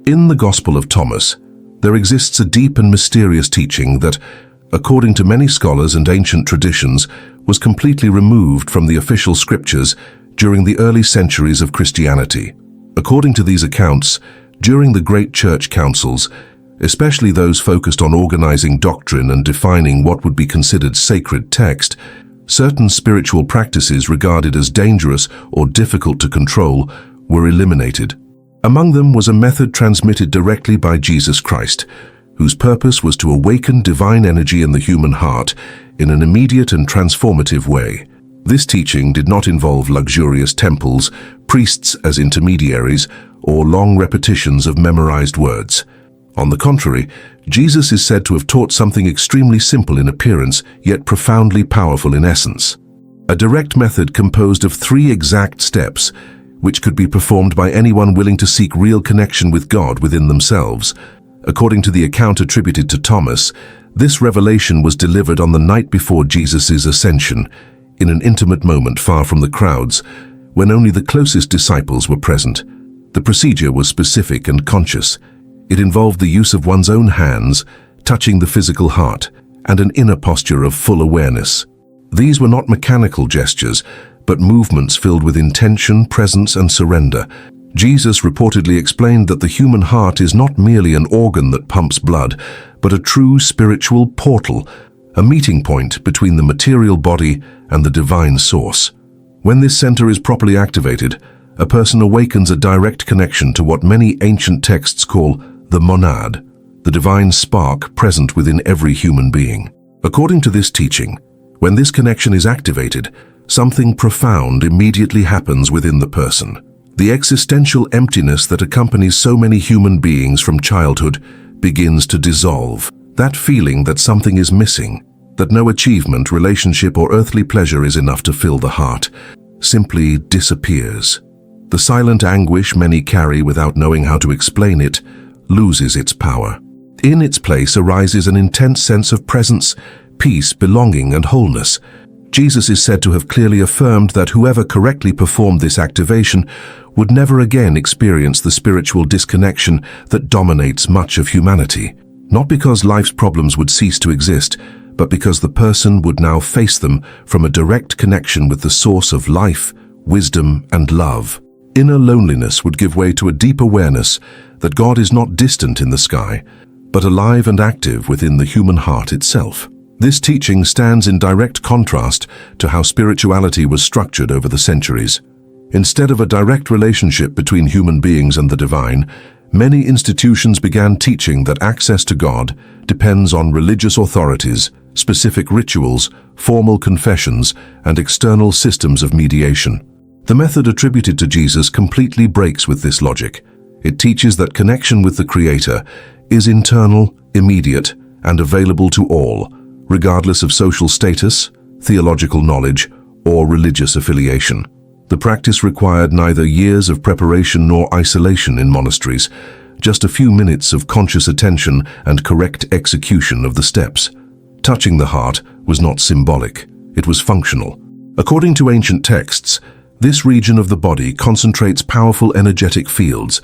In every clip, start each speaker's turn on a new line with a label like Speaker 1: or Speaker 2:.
Speaker 1: In the Gospel of Thomas, there exists a deep and mysterious teaching that, according to many scholars and ancient traditions, was completely removed from the official scriptures during the early centuries of Christianity. According to these accounts, during the great church councils, especially those focused on organizing doctrine and defining what would be considered sacred text, certain spiritual practices regarded as dangerous or difficult to control were eliminated. Among them was a method transmitted directly by Jesus Christ, whose purpose was to awaken divine energy in the human heart in an immediate and transformative way. This teaching did not involve luxurious temples, priests as intermediaries, or long repetitions of memorized words. On the contrary, Jesus is said to have taught something extremely simple in appearance, yet profoundly powerful in essence. A direct method composed of 3 exact steps, which could be performed by anyone willing to seek real connection with God within themselves. According to the account attributed to Thomas, this revelation was delivered on the night before Jesus' ascension, in an intimate moment far from the crowds, when only the closest disciples were present. The procedure was specific and conscious. It involved the use of one's own hands, touching the physical heart, and an inner posture of full awareness. These were not mechanical gestures, but movements filled with intention, presence, and surrender. Jesus reportedly explained that the human heart is not merely an organ that pumps blood, but a true spiritual portal, a meeting point between the material body and the divine source. When this center is properly activated, a person awakens a direct connection to what many ancient texts call the monad, the divine spark present within every human being. According to this teaching, when this connection is activated, something profound immediately happens within the person. The existential emptiness that accompanies so many human beings from childhood begins to dissolve. That feeling that something is missing, that no achievement, relationship, or earthly pleasure is enough to fill the heart, simply disappears. The silent anguish many carry without knowing how to explain it loses its power. In its place arises an intense sense of presence, peace, belonging, and wholeness. Jesus is said to have clearly affirmed that whoever correctly performed this activation would never again experience the spiritual disconnection that dominates much of humanity. Not because life's problems would cease to exist, but because the person would now face them from a direct connection with the source of life, wisdom, and love. Inner loneliness would give way to a deep awareness that God is not distant in the sky, but alive and active within the human heart itself. This teaching stands in direct contrast to how spirituality was structured over the centuries. Instead of a direct relationship between human beings and the divine, many institutions began teaching that access to God depends on religious authorities, specific rituals, formal confessions, and external systems of mediation. The method attributed to Jesus completely breaks with this logic. It teaches that connection with the Creator is internal, immediate, and available to all, regardless of social status, theological knowledge, or religious affiliation. The practice required neither years of preparation nor isolation in monasteries, just a few minutes of conscious attention and correct execution of the steps. Touching the heart was not symbolic, it was functional. According to ancient texts, this region of the body concentrates powerful energetic fields,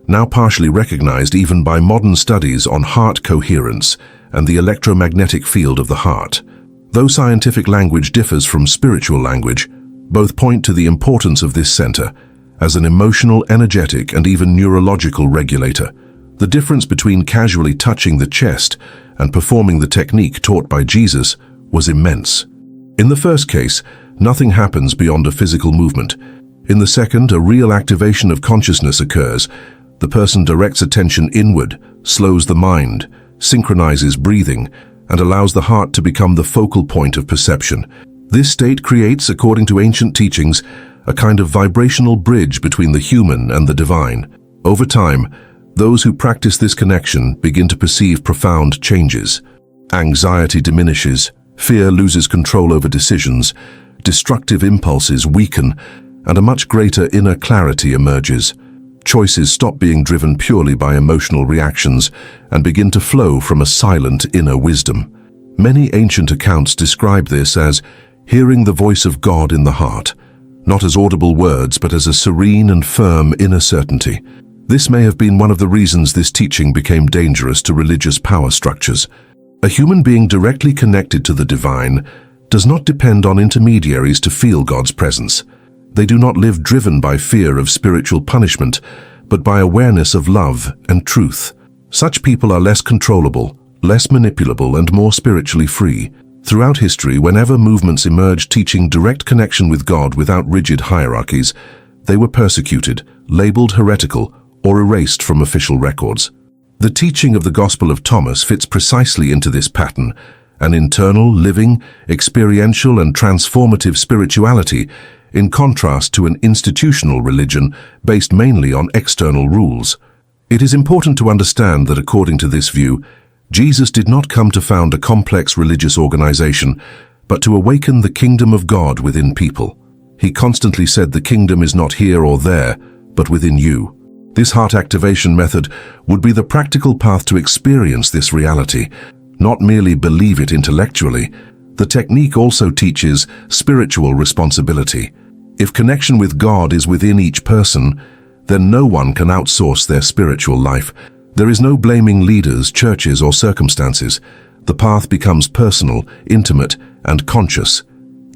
Speaker 1: now partially recognized even by modern studies on heart coherence and the electromagnetic field of the heart. Though scientific language differs from spiritual language, both point to the importance of this center as an emotional, energetic, and even neurological regulator. The difference between casually touching the chest and performing the technique taught by Jesus was immense. In the first case, nothing happens beyond a physical movement. In the second, a real activation of consciousness occurs. The person directs attention inward, slows the mind, synchronizes breathing, and allows the heart to become the focal point of perception. This state creates, according to ancient teachings, a kind of vibrational bridge between the human and the divine. Over time, those who practice this connection begin to perceive profound changes. Anxiety diminishes, fear loses control over decisions, destructive impulses weaken, and a much greater inner clarity emerges. Choices stop being driven purely by emotional reactions and begin to flow from a silent inner wisdom. Many ancient accounts describe this as hearing the voice of God in the heart, not as audible words but as a serene and firm inner certainty. This may have been one of the reasons this teaching became dangerous to religious power structures. A human being directly connected to the divine does not depend on intermediaries to feel God's presence. They do not live driven by fear of spiritual punishment, but by awareness of love and truth. Such people are less controllable, less manipulable, and more spiritually free. Throughout history, whenever movements emerged teaching direct connection with God without rigid hierarchies, they were persecuted, labeled heretical, or erased from official records. The teaching of the Gospel of Thomas fits precisely into this pattern, an internal, living, experiential, and transformative spirituality, in contrast to an institutional religion based mainly on external rules. It is important to understand that according to this view, Jesus did not come to found a complex religious organization, but to awaken the kingdom of God within people. He constantly said the kingdom is not here or there, but within you. This heart activation method would be the practical path to experience this reality, not merely believe it intellectually. The technique also teaches spiritual responsibility. If connection with God is within each person, then no one can outsource their spiritual life. There is no blaming leaders, churches, or circumstances. The path becomes personal, intimate, and conscious.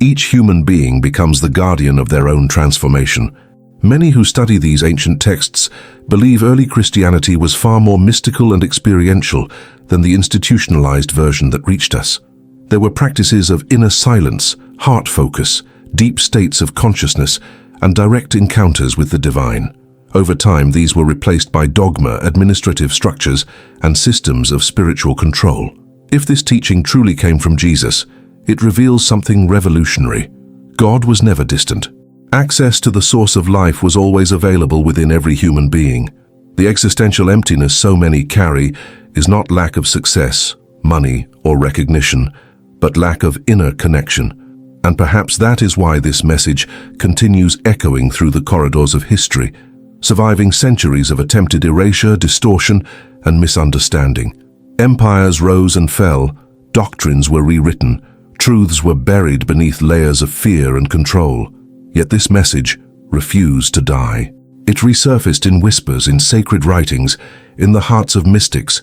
Speaker 1: Each human being becomes the guardian of their own transformation. Many who study these ancient texts believe early Christianity was far more mystical and experiential than the institutionalized version that reached us. There were practices of inner silence, heart focus, deep states of consciousness, and direct encounters with the divine. Over time, these were replaced by dogma, administrative structures, and systems of spiritual control. If this teaching truly came from Jesus, it reveals something revolutionary. God was never distant. Access to the source of life was always available within every human being. The existential emptiness so many carry is not lack of success, money, or recognition, but lack of inner connection. And perhaps that is why this message continues echoing through the corridors of history, surviving centuries of attempted erasure, distortion, and misunderstanding. Empires rose and fell, doctrines were rewritten, truths were buried beneath layers of fear and control. Yet this message refused to die. It resurfaced in whispers, in sacred writings, in the hearts of mystics,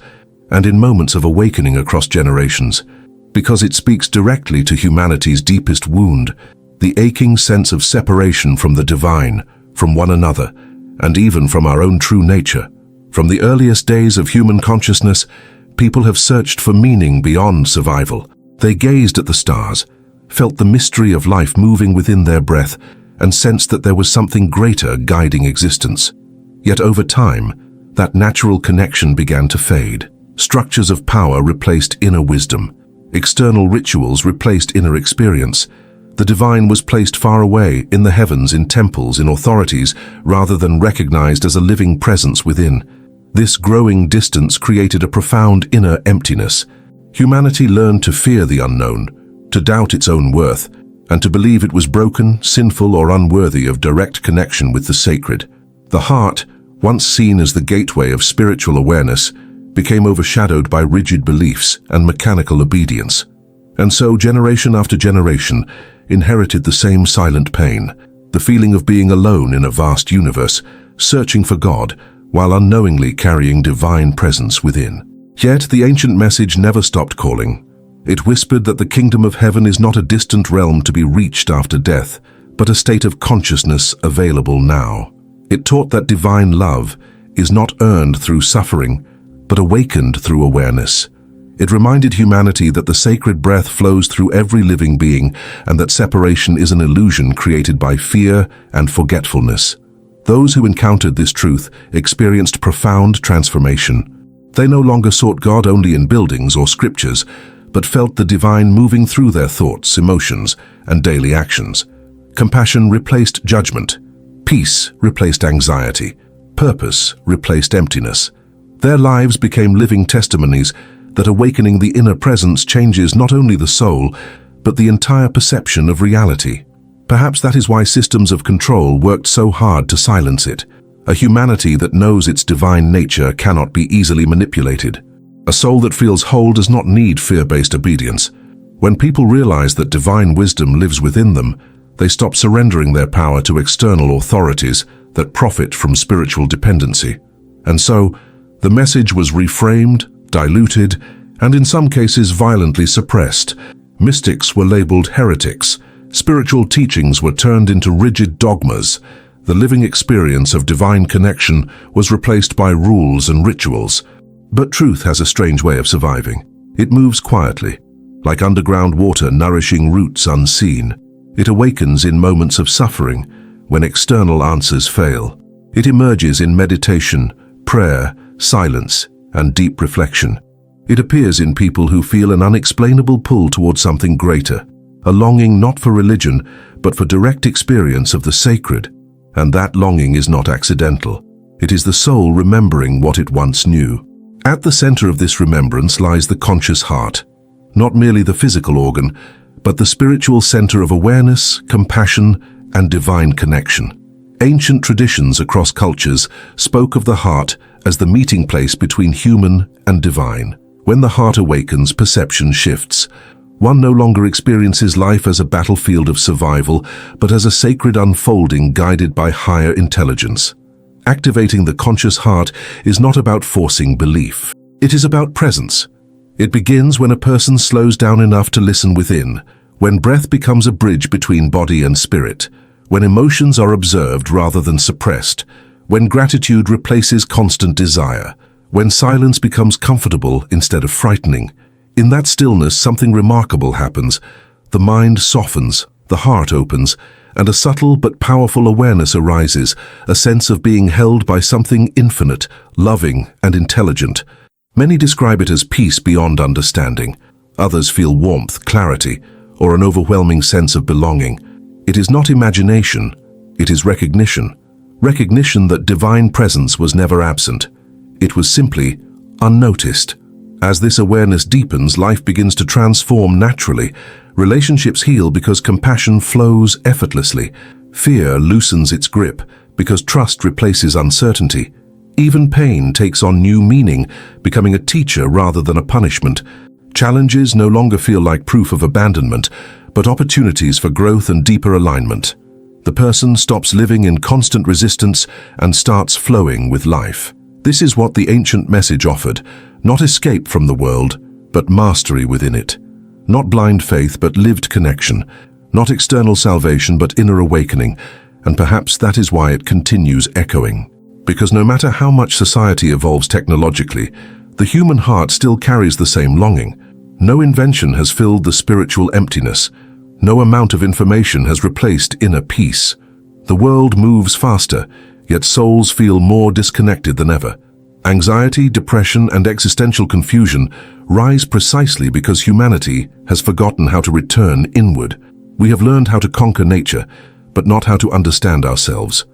Speaker 1: and in moments of awakening across generations, because it speaks directly to humanity's deepest wound, the aching sense of separation from the divine, from one another, and even from our own true nature. From the earliest days of human consciousness, people have searched for meaning beyond survival. They gazed at the stars, felt the mystery of life moving within their breath, and sensed that there was something greater guiding existence. Yet over time, that natural connection began to fade. Structures of power replaced inner wisdom. External rituals replaced inner experience. The divine was placed far away, in the heavens, in temples, in authorities, rather than recognized as a living presence within. This growing distance created a profound inner emptiness. Humanity learned to fear the unknown, to doubt its own worth, and to believe it was broken, sinful, or unworthy of direct connection with the sacred. The heart, once seen as the gateway of spiritual awareness, became overshadowed by rigid beliefs and mechanical obedience. And so, generation after generation inherited the same silent pain, the feeling of being alone in a vast universe, searching for God, while unknowingly carrying divine presence within. Yet the ancient message never stopped calling. It whispered that the kingdom of heaven is not a distant realm to be reached after death, but a state of consciousness available now. It taught that divine love is not earned through suffering, but awakened through awareness. It reminded humanity that the sacred breath flows through every living being, and that separation is an illusion created by fear and forgetfulness. Those who encountered this truth experienced profound transformation. They no longer sought God only in buildings or scriptures, but felt the divine moving through their thoughts, emotions, and daily actions. Compassion replaced judgment. Peace replaced anxiety. Purpose replaced emptiness. Their lives became living testimonies that awakening the inner presence changes not only the soul, but the entire perception of reality. Perhaps that is why systems of control worked so hard to silence it. A humanity that knows its divine nature cannot be easily manipulated. A soul that feels whole does not need fear-based obedience. When people realize that divine wisdom lives within them, they stop surrendering their power to external authorities that profit from spiritual dependency. And so, the message was reframed, diluted, and in some cases violently suppressed. Mystics were labeled heretics. Spiritual teachings were turned into rigid dogmas. The living experience of divine connection was replaced by rules and rituals. But truth has a strange way of surviving. It moves quietly, like underground water nourishing roots unseen. It awakens in moments of suffering, when external answers fail. It emerges in meditation, prayer, silence, and deep reflection. It appears in people who feel an unexplainable pull towards something greater, a longing not for religion, but for direct experience of the sacred. And that longing is not accidental. It is the soul remembering what it once knew. At the center of this remembrance lies the conscious heart, not merely the physical organ, but the spiritual center of awareness, compassion, and divine connection. Ancient traditions across cultures spoke of the heart as the meeting place between human and divine. When the heart awakens, perception shifts. One no longer experiences life as a battlefield of survival, but as a sacred unfolding guided by higher intelligence. Activating the conscious heart is not about forcing belief. It is about presence. It begins when a person slows down enough to listen within, when breath becomes a bridge between body and spirit, when emotions are observed rather than suppressed, when gratitude replaces constant desire, when silence becomes comfortable instead of frightening. In that stillness, something remarkable happens. The mind softens, the heart opens, and a subtle but powerful awareness arises, a sense of being held by something infinite, loving, and intelligent. Many describe it as peace beyond understanding. Others feel warmth, clarity, or an overwhelming sense of belonging. It is not imagination, it is recognition. Recognition that divine presence was never absent. It was simply unnoticed. As this awareness deepens, life begins to transform naturally. Relationships heal because compassion flows effortlessly. Fear loosens its grip because trust replaces uncertainty. Even pain takes on new meaning, becoming a teacher rather than a punishment. Challenges no longer feel like proof of abandonment, but opportunities for growth and deeper alignment. The person stops living in constant resistance and starts flowing with life. This is what the ancient message offered, not escape from the world, but mastery within it. Not blind faith, but lived connection. Not external salvation, but inner awakening. And perhaps that is why it continues echoing. Because no matter how much society evolves technologically, the human heart still carries the same longing. No invention has filled the spiritual emptiness. No amount of information has replaced inner peace. The world moves faster, yet souls feel more disconnected than ever. Anxiety, depression, and existential confusion rise precisely because humanity has forgotten how to return inward. We have learned how to conquer nature, but not how to understand ourselves.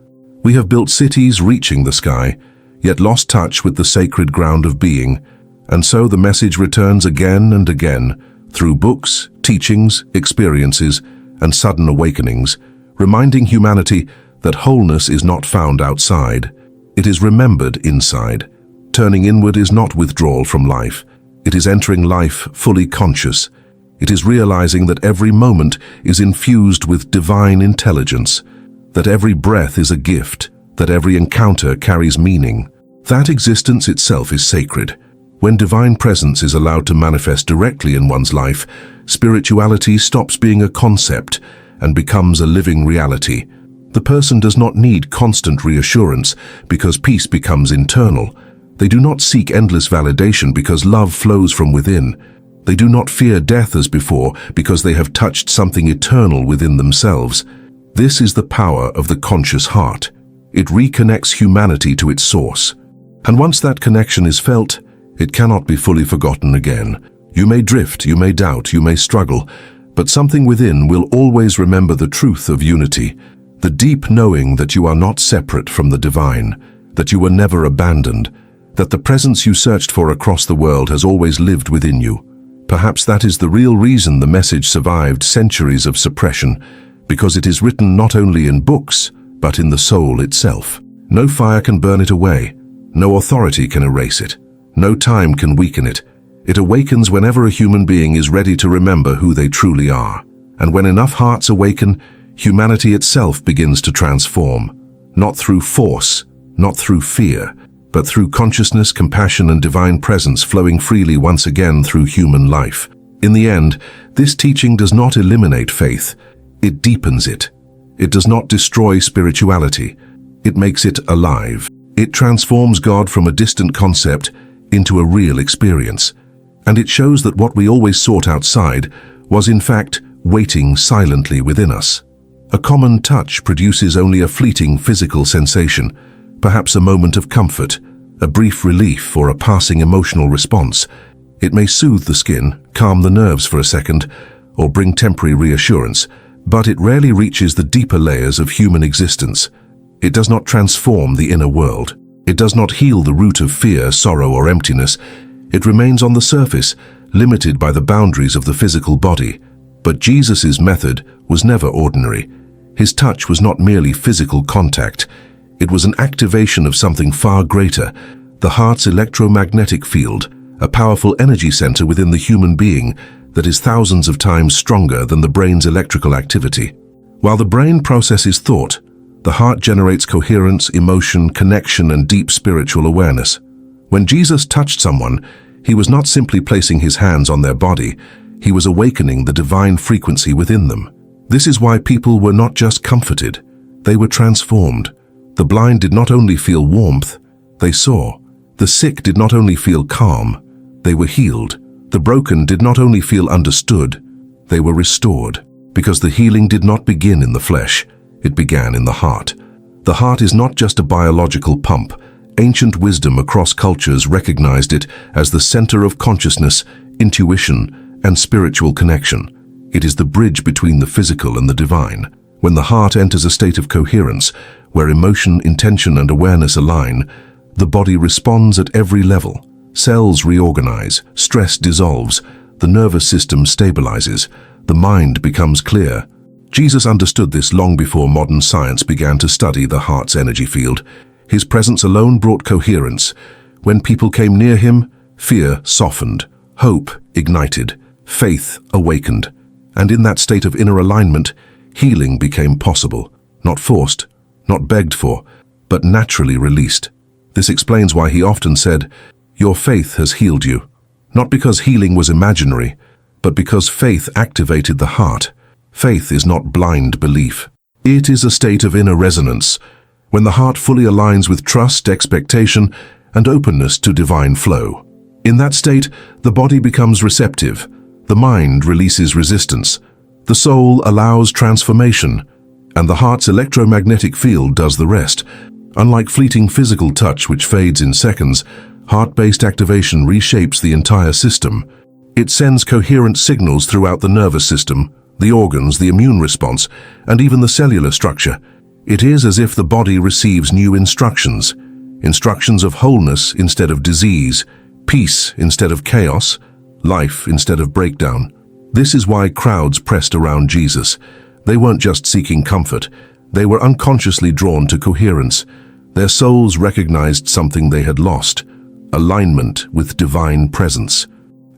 Speaker 1: We have built cities reaching the sky, yet lost touch with the sacred ground of being. And so the message returns again and again, through books, teachings, experiences, and sudden awakenings, reminding humanity that wholeness is not found outside. It is remembered inside. Turning inward is not withdrawal from life. It is entering life fully conscious. It is realizing that every moment is infused with divine intelligence, that every breath is a gift, that every encounter carries meaning. That existence itself is sacred. When divine presence is allowed to manifest directly in one's life, spirituality stops being a concept and becomes a living reality. The person does not need constant reassurance because peace becomes internal. They do not seek endless validation because love flows from within. They do not fear death as before because they have touched something eternal within themselves. This is the power of the conscious heart. It reconnects humanity to its source. And once that connection is felt, it cannot be fully forgotten again. You may drift, you may doubt, you may struggle, but something within will always remember the truth of unity, the deep knowing that you are not separate from the divine, that you were never abandoned, that the presence you searched for across the world has always lived within you. Perhaps that is the real reason the message survived centuries of suppression, because it is written not only in books, but in the soul itself. No fire can burn it away. No authority can erase it. No time can weaken it. It awakens whenever a human being is ready to remember who they truly are. And when enough hearts awaken, humanity itself begins to transform. Not through force, not through fear, but through consciousness, compassion, and divine presence flowing freely once again through human life. In the end, this teaching does not eliminate faith, it deepens it. It does not destroy spirituality, it makes it alive. It transforms God from a distant concept into a real experience. And it shows that what we always sought outside was in fact waiting silently within us. A common touch produces only a fleeting physical sensation, perhaps a moment of comfort, a brief relief, or a passing emotional response. It may soothe the skin, calm the nerves for a second, or bring temporary reassurance, but it rarely reaches the deeper layers of human existence. It does not transform the inner world. It does not heal the root of fear, sorrow, or emptiness. It remains on the surface, limited by the boundaries of the physical body. But Jesus' method was never ordinary. His touch was not merely physical contact. It was an activation of something far greater, the heart's electromagnetic field, a powerful energy center within the human being that is thousands of times stronger than the brain's electrical activity. While the brain processes thought, the heart generates coherence, emotion, connection, and deep spiritual awareness. When Jesus touched someone, he was not simply placing his hands on their body, he was awakening the divine frequency within them. This is why people were not just comforted, they were transformed. The blind did not only feel warmth, they saw. The sick did not only feel calm, they were healed. The broken did not only feel understood, they were restored. Because the healing did not begin in the flesh, it began in the heart. The heart is not just a biological pump. Ancient wisdom across cultures recognized it as the center of consciousness, intuition, and spiritual connection. It is the bridge between the physical and the divine. When the heart enters a state of coherence, where emotion, intention, and awareness align, the body responds at every level. Cells reorganize, stress dissolves, the nervous system stabilizes, the mind becomes clear. Jesus understood this long before modern science began to study the heart's energy field. His presence alone brought coherence. When people came near him, fear softened, hope ignited, faith awakened. And in that state of inner alignment, healing became possible, not forced, not begged for, but naturally released. This explains why he often said, "Your faith has healed you." Not because healing was imaginary, but because faith activated the heart. Faith is not blind belief. It is a state of inner resonance, when the heart fully aligns with trust, expectation, and openness to divine flow. In that state, the body becomes receptive, the mind releases resistance, the soul allows transformation, and the heart's electromagnetic field does the rest. Unlike fleeting physical touch which fades in seconds, heart-based activation reshapes the entire system. It sends coherent signals throughout the nervous system, the organs, the immune response, and even the cellular structure. It is as if the body receives new instructions of wholeness instead of disease, peace instead of chaos, life instead of breakdown. This is why crowds pressed around Jesus. They weren't just seeking comfort, they were unconsciously drawn to coherence. Their souls recognized something they had lost, alignment with divine presence.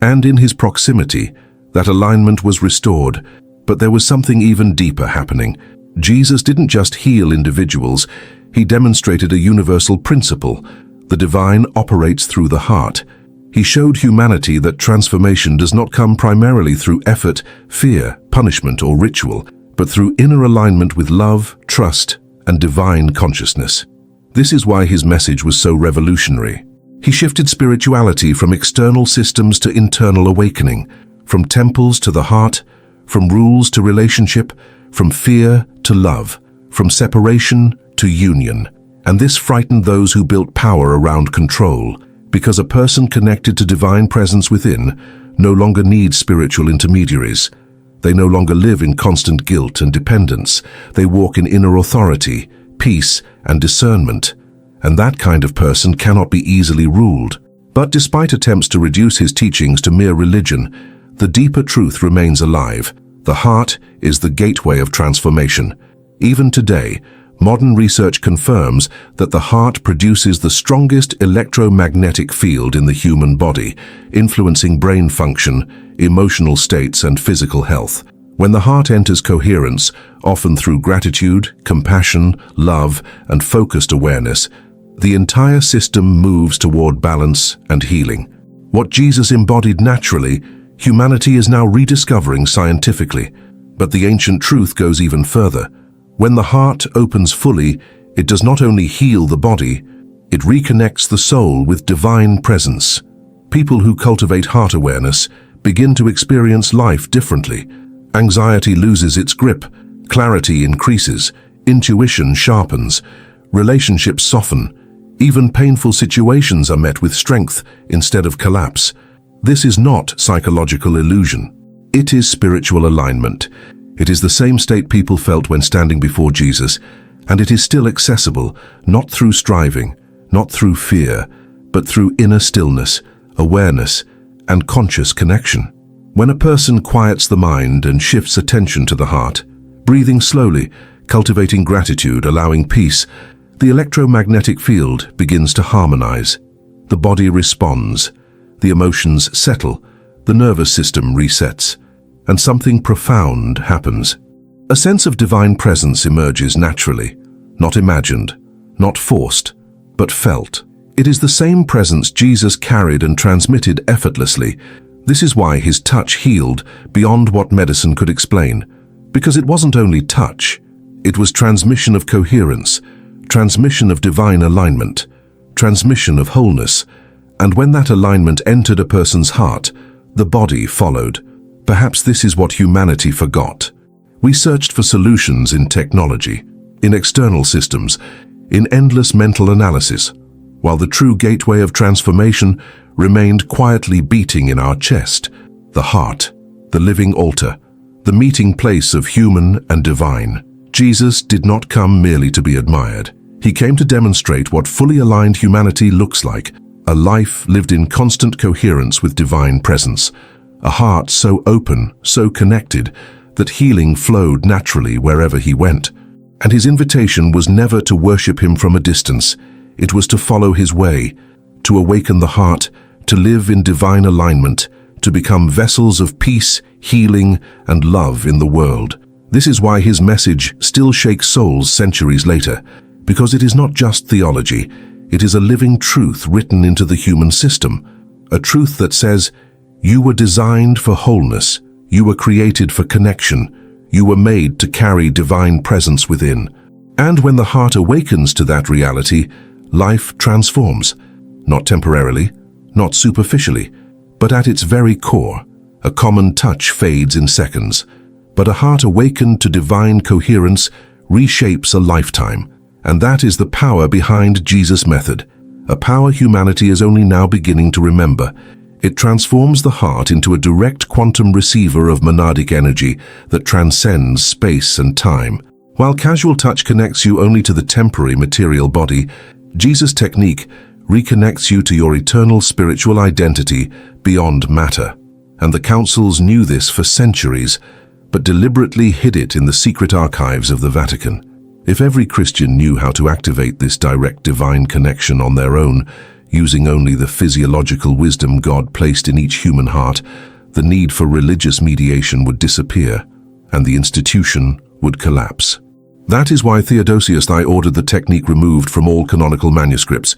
Speaker 1: And in his proximity, that alignment was restored. But there was something even deeper happening. Jesus didn't just heal individuals, he demonstrated a universal principle. The divine operates through the heart. He showed humanity that transformation does not come primarily through effort, fear, punishment, or ritual, but through inner alignment with love, trust, and divine consciousness. This is why his message was so revolutionary. He shifted spirituality from external systems to internal awakening, from temples to the heart, from rules to relationship, from fear to love, from separation to union. And this frightened those who built power around control, because a person connected to divine presence within no longer needs spiritual intermediaries. They no longer live in constant guilt and dependence. They walk in inner authority, peace, and discernment. And that kind of person cannot be easily ruled. But despite attempts to reduce his teachings to mere religion, the deeper truth remains alive. The heart is the gateway of transformation. Even today, modern research confirms that the heart produces the strongest electromagnetic field in the human body, influencing brain function, emotional states, and physical health. When the heart enters coherence, often through gratitude, compassion, love, and focused awareness, The entire system moves toward balance and healing. What Jesus embodied naturally, humanity is now rediscovering scientifically. But the ancient truth goes even further. When the heart opens fully, it does not only heal the body, it reconnects the soul with divine presence. People who cultivate heart awareness begin to experience life differently. Anxiety loses its grip, clarity increases, intuition sharpens, relationships soften, even painful situations are met with strength instead of collapse. This is not psychological illusion. It is spiritual alignment. It is the same state people felt when standing before Jesus, and it is still accessible, not through striving, not through fear, but through inner stillness, awareness, and conscious connection. When a person quiets the mind and shifts attention to the heart, breathing slowly, cultivating gratitude, allowing peace, the electromagnetic field begins to harmonize. The body responds, the emotions settle, the nervous system resets, and something profound happens. A sense of divine presence emerges naturally, not imagined, not forced, but felt. It is the same presence Jesus carried and transmitted effortlessly. This is why his touch healed beyond what medicine could explain. Because it wasn't only touch, it was transmission of coherence, transmission of divine alignment, transmission of wholeness. And when that alignment entered a person's heart, the body followed. Perhaps this is what humanity forgot. We searched for solutions in technology, in external systems, in endless mental analysis, while the true gateway of transformation remained quietly beating in our chest, the heart, the living altar, the meeting place of human and divine. Jesus did not come merely to be admired. He came to demonstrate what fully aligned humanity looks like, a life lived in constant coherence with divine presence, a heart so open, so connected, that healing flowed naturally wherever he went. And his invitation was never to worship him from a distance. It was to follow his way, to awaken the heart, to live in divine alignment, to become vessels of peace, healing, and love in the world. This is why his message still shakes souls centuries later, because it is not just theology, it is a living truth written into the human system, a truth that says, you were designed for wholeness, you were created for connection, you were made to carry divine presence within. And when the heart awakens to that reality, life transforms, not temporarily, not superficially, but at its very core. A common touch fades in seconds, but a heart awakened to divine coherence reshapes a lifetime. And that is the power behind Jesus' method, a power humanity is only now beginning to remember. It transforms the heart into a direct quantum receiver of monadic energy that transcends space and time. While casual touch connects you only to the temporary material body, Jesus' technique reconnects you to your eternal spiritual identity beyond matter. And the councils knew this for centuries, but deliberately hid it in the secret archives of the Vatican. If every Christian knew how to activate this direct divine connection on their own, using only the physiological wisdom God placed in each human heart, the need for religious mediation would disappear, and the institution would collapse. That is why Theodosius I ordered the technique removed from all canonical manuscripts.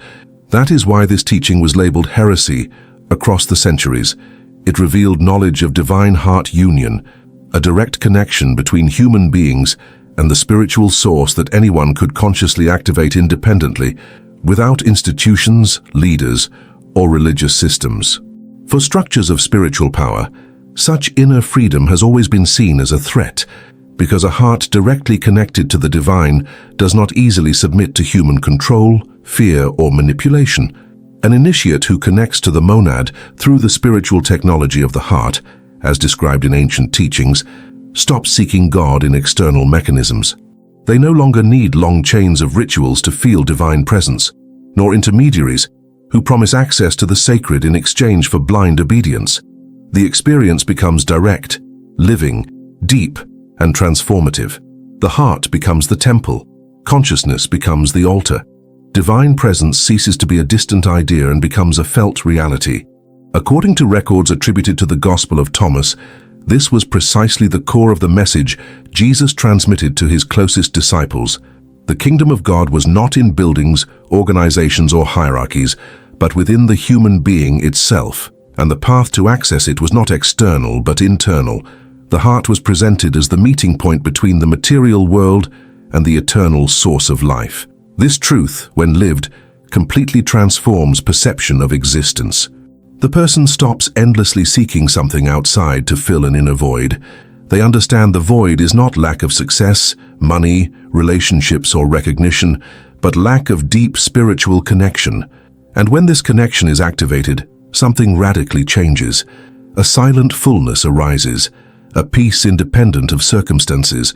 Speaker 1: That is why this teaching was labeled heresy across the centuries. It revealed knowledge of divine heart union, a direct connection between human beings and the spiritual source that anyone could consciously activate independently, without institutions, leaders, or religious systems. For structures of spiritual power, such inner freedom has always been seen as a threat, because a heart directly connected to the divine does not easily submit to human control, fear, or manipulation. An initiate who connects to the monad through the spiritual technology of the heart, as described in ancient teachings, stops seeking God in external mechanisms. They no longer need long chains of rituals to feel divine presence, nor intermediaries who promise access to the sacred in exchange for blind obedience. The experience becomes direct, living, deep, and transformative. The heart becomes the temple. Consciousness becomes the altar. Divine presence ceases to be a distant idea and becomes a felt reality. According to records attributed to the Gospel of Thomas, this was precisely the core of the message Jesus transmitted to his closest disciples. The kingdom of God was not in buildings, organizations, or hierarchies, but within the human being itself. And the path to access it was not external, but internal. The heart was presented as the meeting point between the material world and the eternal source of life. This truth, when lived, completely transforms perception of existence. The person stops endlessly seeking something outside to fill an inner void. They understand the void is not lack of success, money, relationships, or recognition, but lack of deep spiritual connection. And when this connection is activated, something radically changes. A silent fullness arises, a peace independent of circumstances,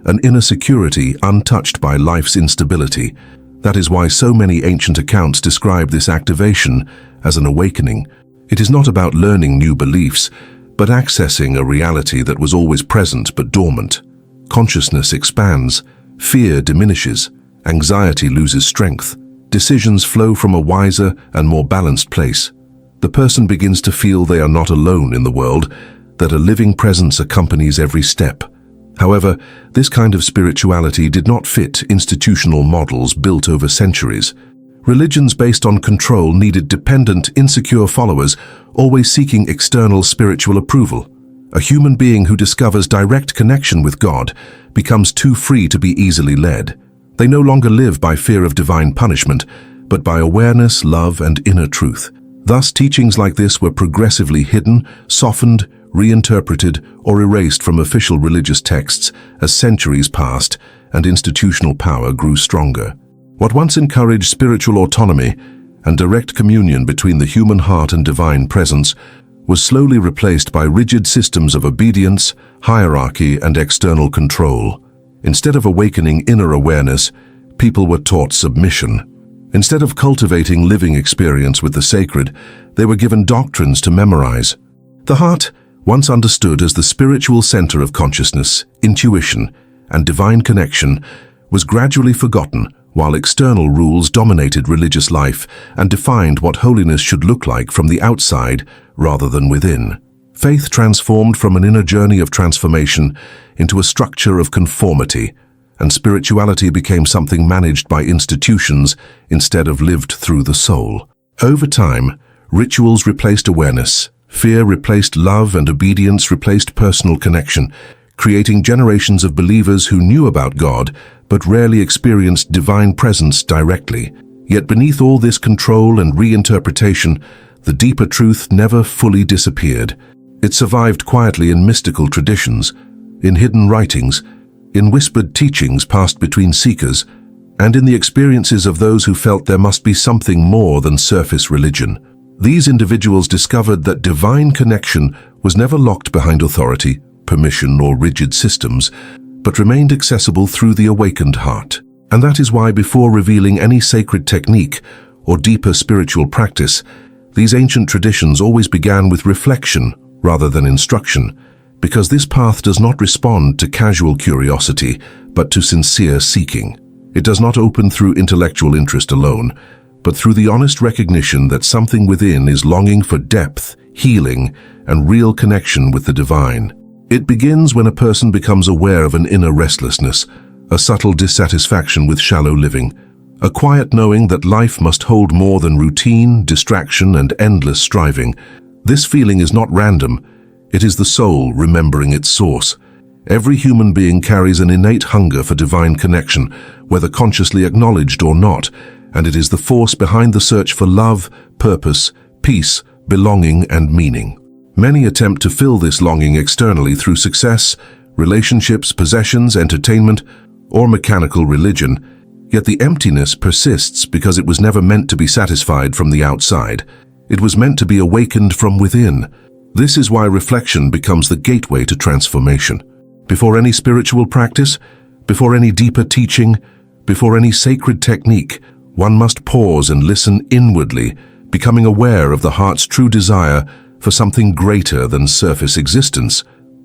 Speaker 1: an inner security untouched by life's instability. That is why so many ancient accounts describe this activation as an awakening. It is not about learning new beliefs, but accessing a reality that was always present but dormant. Consciousness expands, fear diminishes, anxiety loses strength. Decisions flow from a wiser and more balanced place. The person begins to feel they are not alone in the world, that a living presence accompanies every step. However, this kind of spirituality did not fit institutional models built over centuries. Religions based on control needed dependent, insecure followers, always seeking external spiritual approval. A human being who discovers direct connection with God becomes too free to be easily led. They no longer live by fear of divine punishment, but by awareness, love, and inner truth. Thus, teachings like this were progressively hidden, softened, reinterpreted, or erased from official religious texts as centuries passed and institutional power grew stronger. What once encouraged spiritual autonomy and direct communion between the human heart and divine presence was slowly replaced by rigid systems of obedience, hierarchy, and external control. Instead of awakening inner awareness, people were taught submission. Instead of cultivating living experience with the sacred, they were given doctrines to memorize. The heart, once understood as the spiritual center of consciousness, intuition, and divine connection, was gradually forgotten while external rules dominated religious life and defined what holiness should look like from the outside rather than within. Faith transformed from an inner journey of transformation into a structure of conformity, and spirituality became something managed by institutions instead of lived through the soul. Over time, rituals replaced awareness, fear replaced love, and obedience replaced personal connection, creating generations of believers who knew about God but rarely experienced divine presence directly. Yet beneath all this control and reinterpretation, the deeper truth never fully disappeared. It survived quietly in mystical traditions, in hidden writings, in whispered teachings passed between seekers, and in the experiences of those who felt there must be something more than surface religion. These individuals discovered that divine connection was never locked behind authority, permission, or rigid systems, but remained accessible through the awakened heart. And that is why before revealing any sacred technique or deeper spiritual practice, these ancient traditions always began with reflection rather than instruction, because this path does not respond to casual curiosity, but to sincere seeking. It does not open through intellectual interest alone, but through the honest recognition that something within is longing for depth, healing, and real connection with the divine. It begins when a person becomes aware of an inner restlessness, a subtle dissatisfaction with shallow living, a quiet knowing that life must hold more than routine, distraction, and endless striving. This feeling is not random. It is the soul remembering its source. Every human being carries an innate hunger for divine connection, whether consciously acknowledged or not, and it is the force behind the search for love, purpose, peace, belonging, and meaning. Many attempt to fill this longing externally through success, relationships, possessions, entertainment, or mechanical religion, yet the emptiness persists because it was never meant to be satisfied from the outside. It was meant to be awakened from within. This is why reflection becomes the gateway to transformation. Before any spiritual practice, before any deeper teaching, before any sacred technique, one must pause and listen inwardly, becoming aware of the heart's true desire for something greater than surface existence.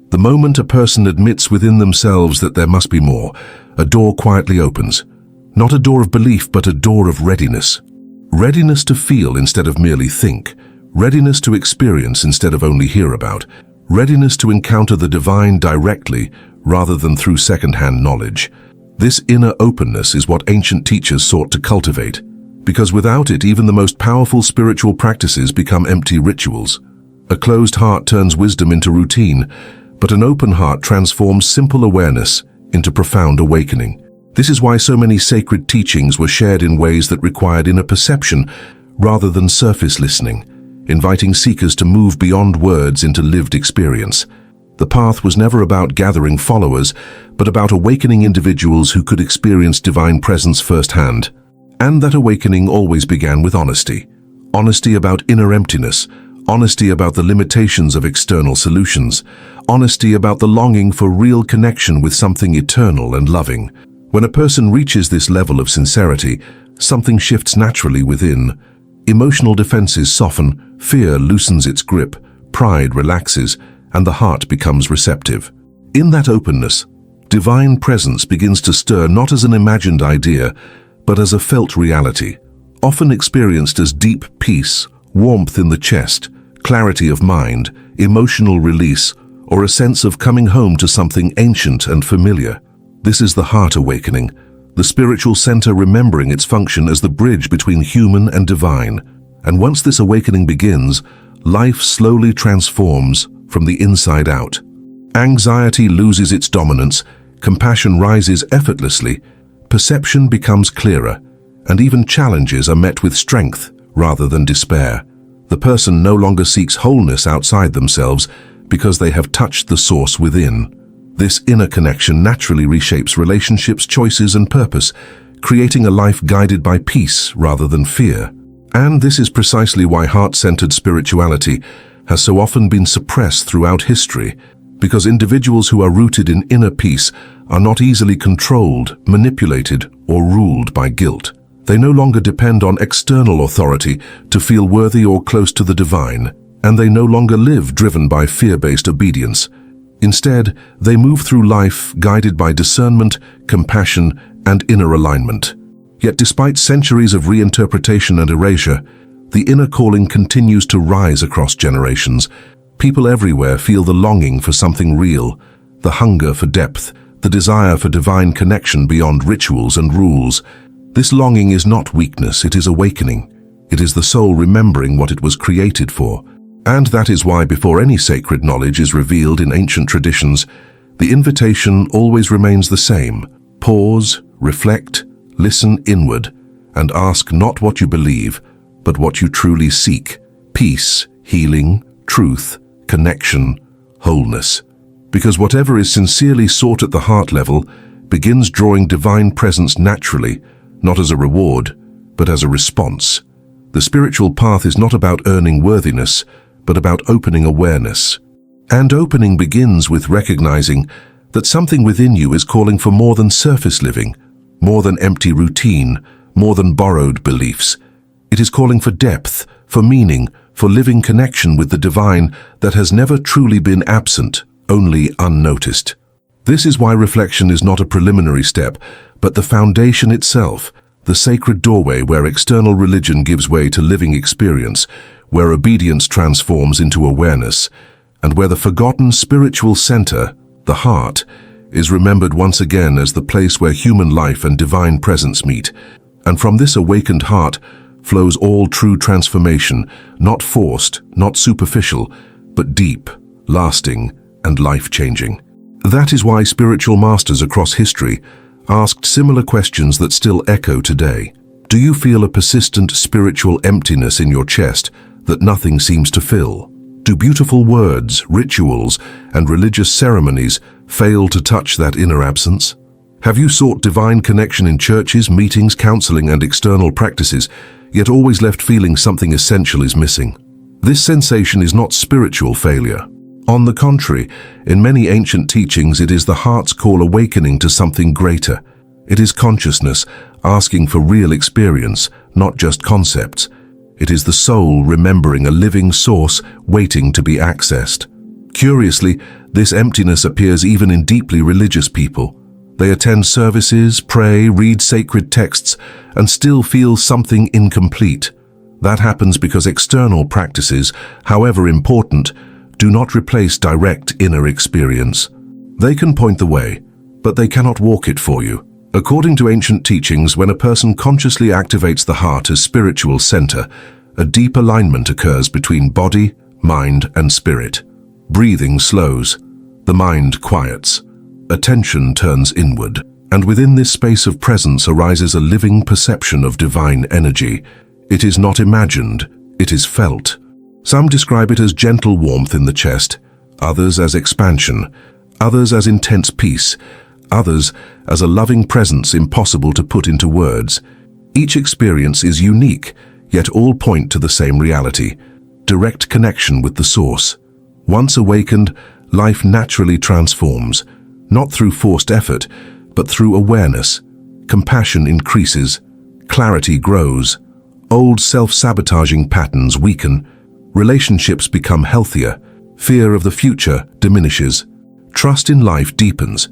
Speaker 1: The moment a person admits within themselves that there must be more, a door quietly opens. Not a door of belief, but a door of readiness. Readiness to feel instead of merely think. Readiness to experience instead of only hear about. Readiness to encounter the divine directly rather than through second-hand knowledge. This inner openness is what ancient teachers sought to cultivate, because without it, even the most powerful spiritual practices become empty rituals. A closed heart turns wisdom into routine, but an open heart transforms simple awareness into profound awakening. This is why so many sacred teachings were shared in ways that required inner perception rather than surface listening, inviting seekers to move beyond words into lived experience. The path was never about gathering followers, but about awakening individuals who could experience divine presence firsthand. And that awakening always began with honesty. Honesty about inner emptiness, honesty about the limitations of external solutions, honesty about the longing for real connection with something eternal and loving. When a person reaches this level of sincerity, something shifts naturally within. Emotional defenses soften, fear loosens its grip, pride relaxes, and the heart becomes receptive. In that openness, divine presence begins to stir not as an imagined idea, but as a felt reality, often experienced as deep peace, warmth in the chest, clarity of mind, emotional release, or a sense of coming home to something ancient and familiar. This is the heart awakening, the spiritual center remembering its function as the bridge between human and divine. And once this awakening begins, life slowly transforms from the inside out. Anxiety loses its dominance, compassion rises effortlessly, perception becomes clearer, and even challenges are met with strength rather than despair. The person no longer seeks wholeness outside themselves because they have touched the source within. This inner connection naturally reshapes relationships, choices, and purpose, creating a life guided by peace rather than fear. And this is precisely why heart-centered spirituality has so often been suppressed throughout history, because individuals who are rooted in inner peace are not easily controlled, manipulated, or ruled by guilt. They no longer depend on external authority to feel worthy or close to the divine, and they no longer live driven by fear-based obedience. Instead, they move through life guided by discernment, compassion, and inner alignment. Yet despite centuries of reinterpretation and erasure, the inner calling continues to rise across generations. People everywhere feel the longing for something real, the hunger for depth, the desire for divine connection beyond rituals and rules. This longing is not weakness, it is awakening. It is the soul remembering what it was created for. And that is why before any sacred knowledge is revealed in ancient traditions, the invitation always remains the same. Pause, reflect, listen inward, and ask not what you believe, but what you truly seek. Peace, healing, truth, connection, wholeness. Because whatever is sincerely sought at the heart level begins drawing divine presence naturally, not as a reward, but as a response. The spiritual path is not about earning worthiness, but about opening awareness. And opening begins with recognizing that something within you is calling for more than surface living, more than empty routine, more than borrowed beliefs. It is calling for depth, for meaning, for living connection with the divine that has never truly been absent, only unnoticed. This is why reflection is not a preliminary step, but the foundation itself, the sacred doorway where external religion gives way to living experience, where obedience transforms into awareness, and where the forgotten spiritual center, the heart, is remembered once again as the place where human life and divine presence meet. And from this awakened heart flows all true transformation, not forced, not superficial, but deep, lasting, and life-changing. That is why spiritual masters across history asked similar questions that still echo today. Do you feel a persistent spiritual emptiness in your chest that nothing seems to fill? Do beautiful words, rituals, and religious ceremonies fail to touch that inner absence? Have you sought divine connection in churches, meetings, counseling, and external practices, yet always left feeling something essential is missing? This sensation is not spiritual failure. On the contrary, in many ancient teachings, it is the heart's call awakening to something greater. It is consciousness asking for real experience, not just concepts. It is the soul remembering a living source waiting to be accessed. Curiously, this emptiness appears even in deeply religious people. They attend services, pray, read sacred texts, and still feel something incomplete. That happens because external practices, however important, do not replace direct inner experience. They can point the way, but they cannot walk it for you. According to ancient teachings, when a person consciously activates the heart as spiritual center, a deep alignment occurs between body, mind, and spirit. Breathing slows, the mind quiets, attention turns inward, and within this space of presence arises a living perception of divine energy. It is not imagined, it is felt. Some describe it as gentle warmth in the chest, others as expansion, others as intense peace, others as a loving presence impossible to put into words. Each experience is unique, yet all point to the same reality: direct connection with the source. Once awakened, life naturally transforms, not through forced effort, but through awareness. Compassion increases, clarity grows, old self-sabotaging patterns weaken, relationships become healthier, fear of the future diminishes, trust in life deepens.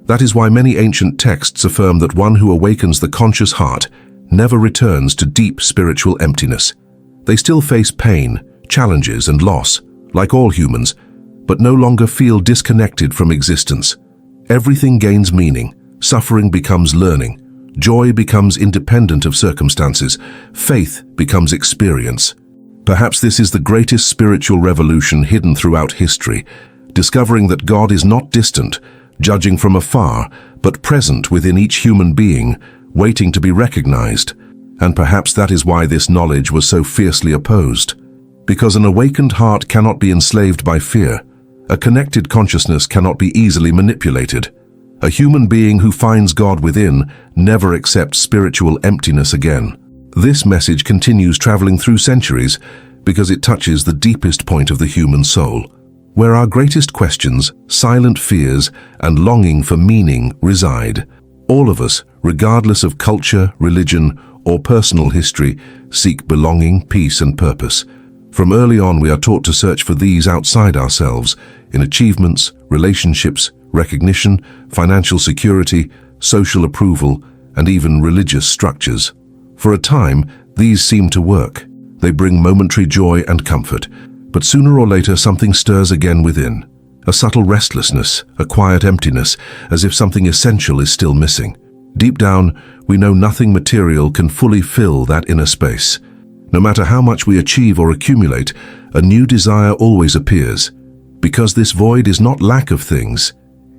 Speaker 1: That is why many ancient texts affirm that one who awakens the conscious heart never returns to deep spiritual emptiness. They still face pain, challenges, and loss, like all humans, but no longer feel disconnected from existence. Everything gains meaning, suffering becomes learning, joy becomes independent of circumstances, faith becomes experience. Perhaps this is the greatest spiritual revolution hidden throughout history, discovering that God is not distant, judging from afar, but present within each human being, waiting to be recognized. And perhaps that is why this knowledge was so fiercely opposed. Because an awakened heart cannot be enslaved by fear. A connected consciousness cannot be easily manipulated. A human being who finds God within never accepts spiritual emptiness again. This message continues traveling through centuries because it touches the deepest point of the human soul, where our greatest questions, silent fears, and longing for meaning reside. All of us, regardless of culture, religion, or personal history, seek belonging, peace, and purpose. From early on, we are taught to search for these outside ourselves, in achievements, relationships, recognition, financial security, social approval, and even religious structures. For a time, these seem to work. They bring momentary joy and comfort, but sooner or later something stirs again within. A subtle restlessness, a quiet emptiness, as if something essential is still missing. Deep down, we know nothing material can fully fill that inner space. No matter how much we achieve or accumulate, a new desire always appears. Because this void is not lack of things,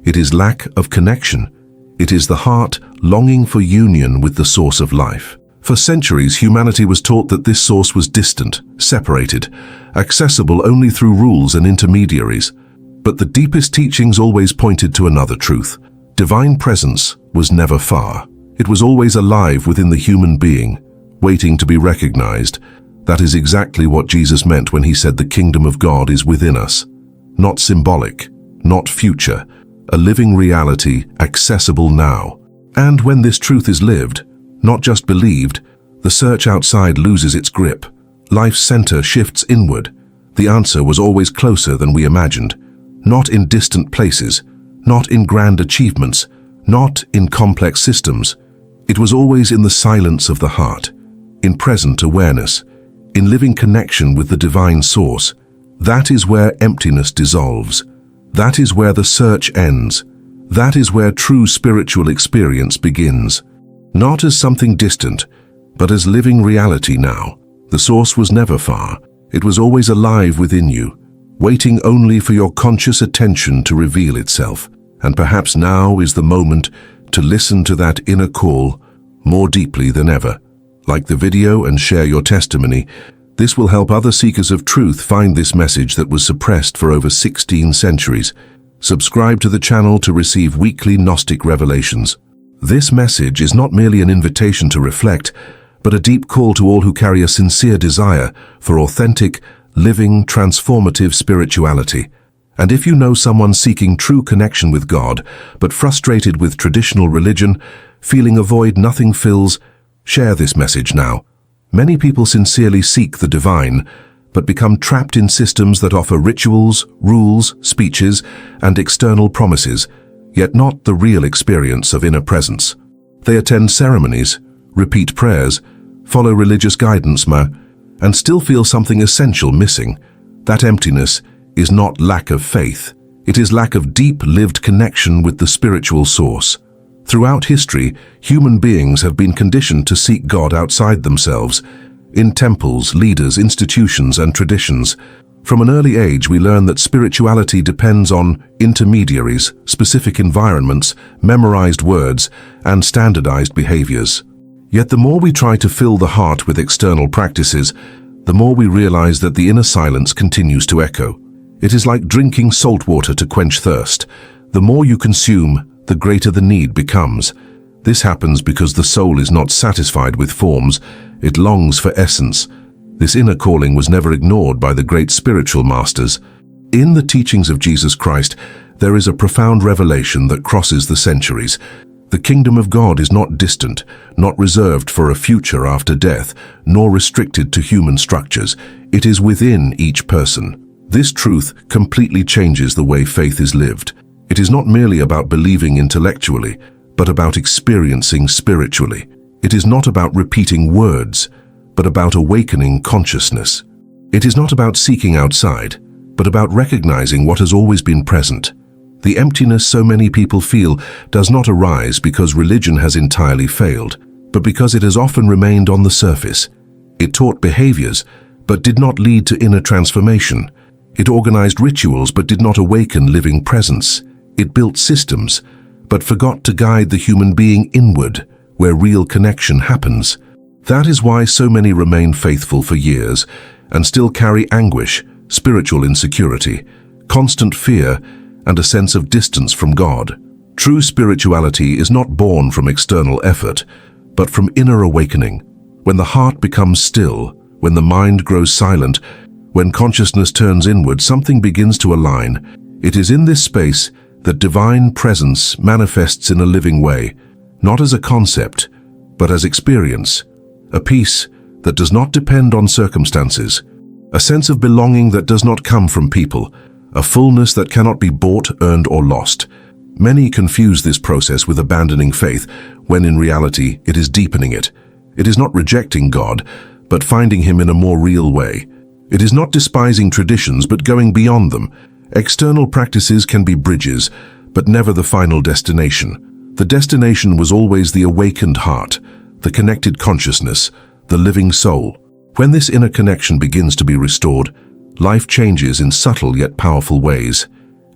Speaker 1: it is lack of connection. It is the heart longing for union with the source of life. For centuries, humanity was taught that this source was distant, separated, accessible only through rules and intermediaries. But the deepest teachings always pointed to another truth. Divine presence was never far. It was always alive within the human being, waiting to be recognized. That is exactly what Jesus meant when he said the kingdom of God is within us. Not symbolic, not future, a living reality accessible now. And when this truth is lived, not just believed, the search outside loses its grip. Life's center shifts inward. The answer was always closer than we imagined. Not in distant places, not in grand achievements, not in complex systems. It was always in the silence of the heart, in present awareness, in living connection with the divine source. That is where emptiness dissolves. That is where the search ends. That is where true spiritual experience begins. Not as something distant, but as living reality now. The source was never far. It was always alive within you, waiting only for your conscious attention to reveal itself. And perhaps now is the moment to listen to that inner call more deeply than ever. Like the video and share your testimony. This will help other seekers of truth find this message that was suppressed for over 16 centuries. Subscribe to the channel to receive weekly Gnostic revelations. This message is not merely an invitation to reflect, but a deep call to all who carry a sincere desire for authentic, living, transformative spirituality. And if you know someone seeking true connection with God, but frustrated with traditional religion, feeling a void nothing fills, share this message now. Many people sincerely seek the divine, but become trapped in systems that offer rituals, rules, speeches, and external promises, yet not the real experience of inner presence. They attend ceremonies, repeat prayers, follow religious guidance, and still feel something essential missing. That emptiness is not lack of faith. It is lack of deep lived connection with the spiritual source. Throughout history, human beings have been conditioned to seek God outside themselves, in temples, leaders, institutions, and traditions. From an early age, we learn that spirituality depends on intermediaries, specific environments, memorized words, and standardized behaviors. Yet the more we try to fill the heart with external practices, the more we realize that the inner silence continues to echo. It is like drinking salt water to quench thirst. The more you consume, the greater the need becomes. This happens because the soul is not satisfied with forms, it longs for essence. This inner calling was never ignored by the great spiritual masters. In the teachings of Jesus Christ, there is a profound revelation that crosses the centuries. The kingdom of God is not distant, not reserved for a future after death, nor restricted to human structures. It is within each person. This truth completely changes the way faith is lived. It is not merely about believing intellectually, but about experiencing spiritually. It is not about repeating words, but about awakening consciousness. It is not about seeking outside, but about recognizing what has always been present. The emptiness so many people feel does not arise because religion has entirely failed, but because it has often remained on the surface. It taught behaviors, but did not lead to inner transformation. It organized rituals, but did not awaken living presence. It built systems, but forgot to guide the human being inward, where real connection happens. That is why so many remain faithful for years and still carry anguish, spiritual insecurity, constant fear, and a sense of distance from God. True spirituality is not born from external effort, but from inner awakening. When the heart becomes still, when the mind grows silent, when consciousness turns inward, something begins to align. It is in this space that divine presence manifests in a living way, not as a concept, but as experience. A peace that does not depend on circumstances, a sense of belonging that does not come from people, a fullness that cannot be bought, earned, or lost. Many confuse this process with abandoning faith, when in reality it is deepening it. It is not rejecting God, but finding Him in a more real way. It is not despising traditions, but going beyond them. External practices can be bridges, but never the final destination. The destination was always the awakened heart, the connected consciousness, the living soul. When this inner connection begins to be restored, life changes in subtle yet powerful ways.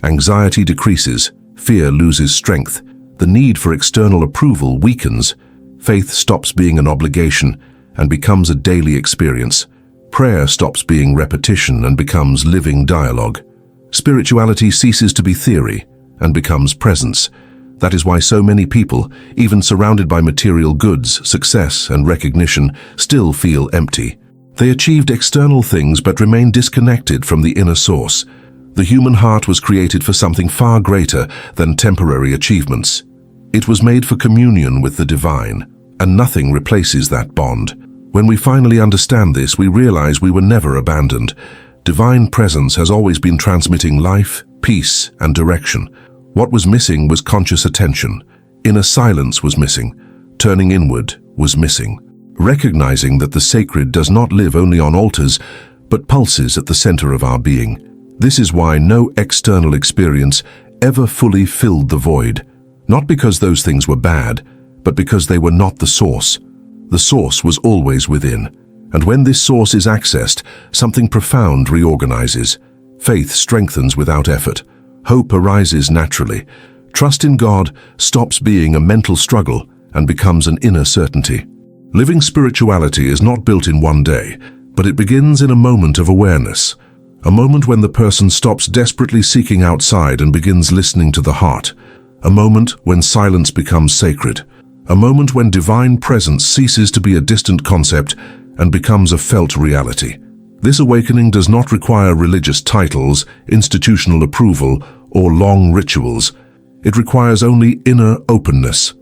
Speaker 1: Anxiety decreases, fear loses strength, the need for external approval weakens, faith stops being an obligation and becomes a daily experience. Prayer stops being repetition and becomes living dialogue. Spirituality ceases to be theory and becomes presence. That is why so many people, even surrounded by material goods, success, and recognition, still feel empty. They achieved external things but remain disconnected from the inner source. The human heart was created for something far greater than temporary achievements. It was made for communion with the divine, and nothing replaces that bond. When we finally understand this, we realize we were never abandoned. Divine presence has always been transmitting life, peace, and direction. What was missing was conscious attention. Inner silence was missing. Turning inward was missing. Recognizing that the sacred does not live only on altars, but pulses at the center of our being. This is why no external experience ever fully filled the void. Not because those things were bad, but because they were not the source. The source was always within. And when this source is accessed, something profound reorganizes. Faith strengthens without effort. Hope arises naturally. Trust in God stops being a mental struggle and becomes an inner certainty. Living spirituality is not built in one day, but it begins in a moment of awareness. A moment when the person stops desperately seeking outside and begins listening to the heart. A moment when silence becomes sacred. A moment when divine presence ceases to be a distant concept and becomes a felt reality. This awakening does not require religious titles, institutional approval, or long rituals. It requires only inner openness.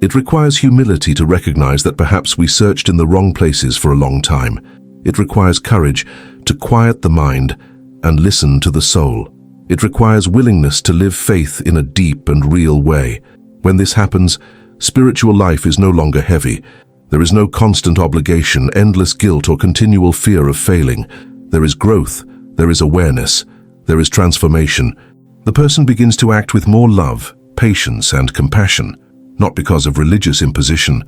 Speaker 1: It requires humility to recognize that perhaps we searched in the wrong places for a long time. It requires courage to quiet the mind and listen to the soul. It requires willingness to live faith in a deep and real way. When this happens, spiritual life is no longer heavy. There is no constant obligation, endless guilt, or continual fear of failing. There is growth, there is awareness, there is transformation. The person begins to act with more love, patience, and compassion. not because of religious imposition,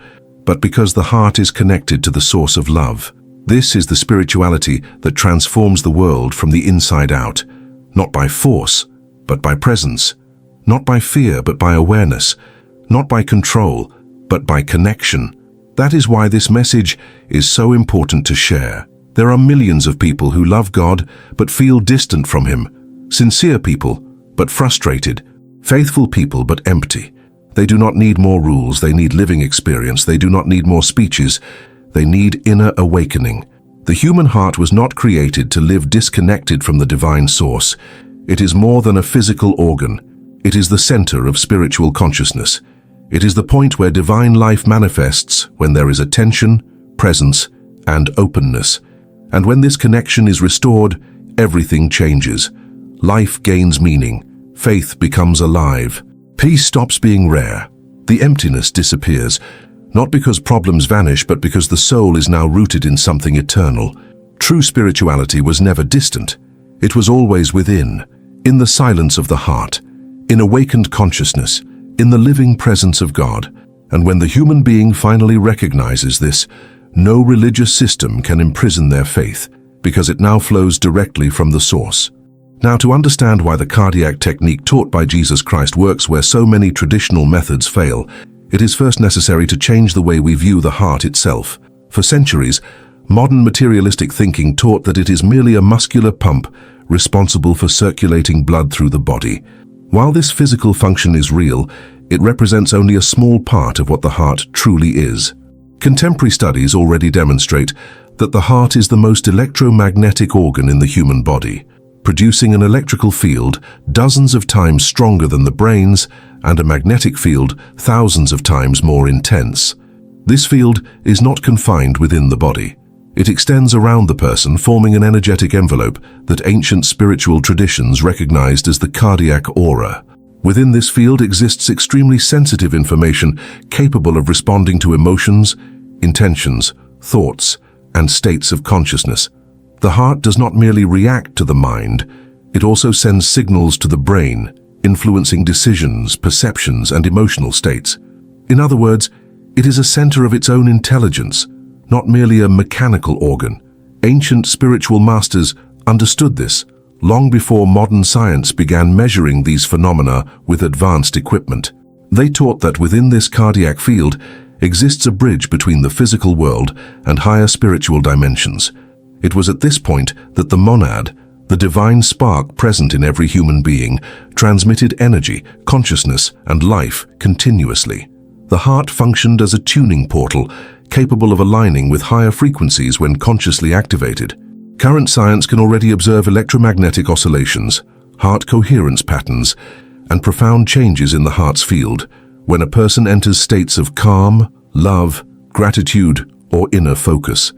Speaker 1: but because the heart is connected to the source of love. This is the spirituality that transforms the world from the inside out, not by force, but by presence, not by fear, but by awareness, not by control, but by connection. That is why this message is so important to share. There are millions of people who love God but feel distant from Him, sincere people but frustrated, faithful people but empty. They do not need more rules, they need living experience. They do not need more speeches, they need inner awakening. The human heart was not created to live disconnected from the divine source. It is more than a physical organ. It is the center of spiritual consciousness. It is the point where divine life manifests, when there is attention, presence, and openness. And when this connection is restored, everything changes. Life gains meaning. Faith becomes alive. Peace stops being rare. The emptiness disappears, not because problems vanish, but because the soul is now rooted in something eternal. True spirituality was never distant. It was always within, in the silence of the heart, in awakened consciousness, in the living presence of God. And when the human being finally recognizes this, no religious system can imprison their faith, because it now flows directly from the source. Now, to understand why the cardiac technique taught by Jesus Christ works where so many traditional methods fail, it is first necessary to change the way we view the heart itself. For centuries, modern materialistic thinking taught that it is merely a muscular pump responsible for circulating blood through the body. While this physical function is real, it represents only a small part of what the heart truly is. Contemporary studies already demonstrate that the heart is the most electromagnetic organ in the human body, producing an electrical field dozens of times stronger than the brain's and a magnetic field thousands of times more intense. This field is not confined within the body. It extends around the person, forming an energetic envelope that ancient spiritual traditions recognized as the cardiac aura. Within this field exists extremely sensitive information capable of responding to emotions, intentions, thoughts, and states of consciousness. The heart does not merely react to the mind, it also sends signals to the brain, influencing decisions, perceptions, and emotional states. In other words, it is a center of its own intelligence, not merely a mechanical organ. Ancient spiritual masters understood this long before modern science began measuring these phenomena with advanced equipment. They taught that within this cardiac field exists a bridge between the physical world and higher spiritual dimensions. It was at this point that the monad, the divine spark present in every human being, transmitted energy, consciousness, and life continuously. The heart functioned as a tuning portal, capable of aligning with higher frequencies when consciously activated. Current science can already observe electromagnetic oscillations, heart coherence patterns, and profound changes in the heart's field when a person enters states of calm, love, gratitude, or inner focus.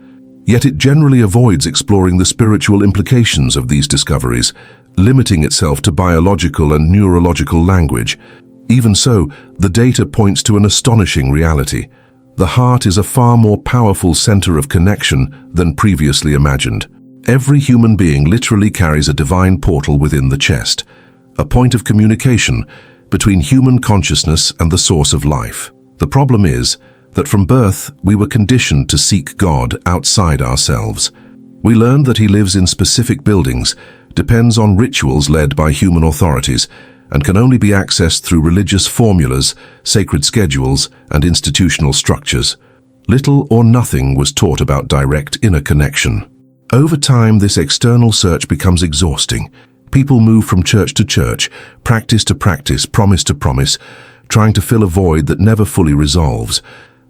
Speaker 1: Yet it generally avoids exploring the spiritual implications of these discoveries, limiting itself to biological and neurological language. Even so, the data points to an astonishing reality. The heart is a far more powerful center of connection than previously imagined. Every human being literally carries a divine portal within the chest, a point of communication between human consciousness and the source of life. The problem is that from birth we were conditioned to seek God outside ourselves. We learned that He lives in specific buildings, depends on rituals led by human authorities, and can only be accessed through religious formulas, sacred schedules, and institutional structures. Little or nothing was taught about direct inner connection. Over time, this external search becomes exhausting. People move from church to church, practice to practice, promise to promise, trying to fill a void that never fully resolves.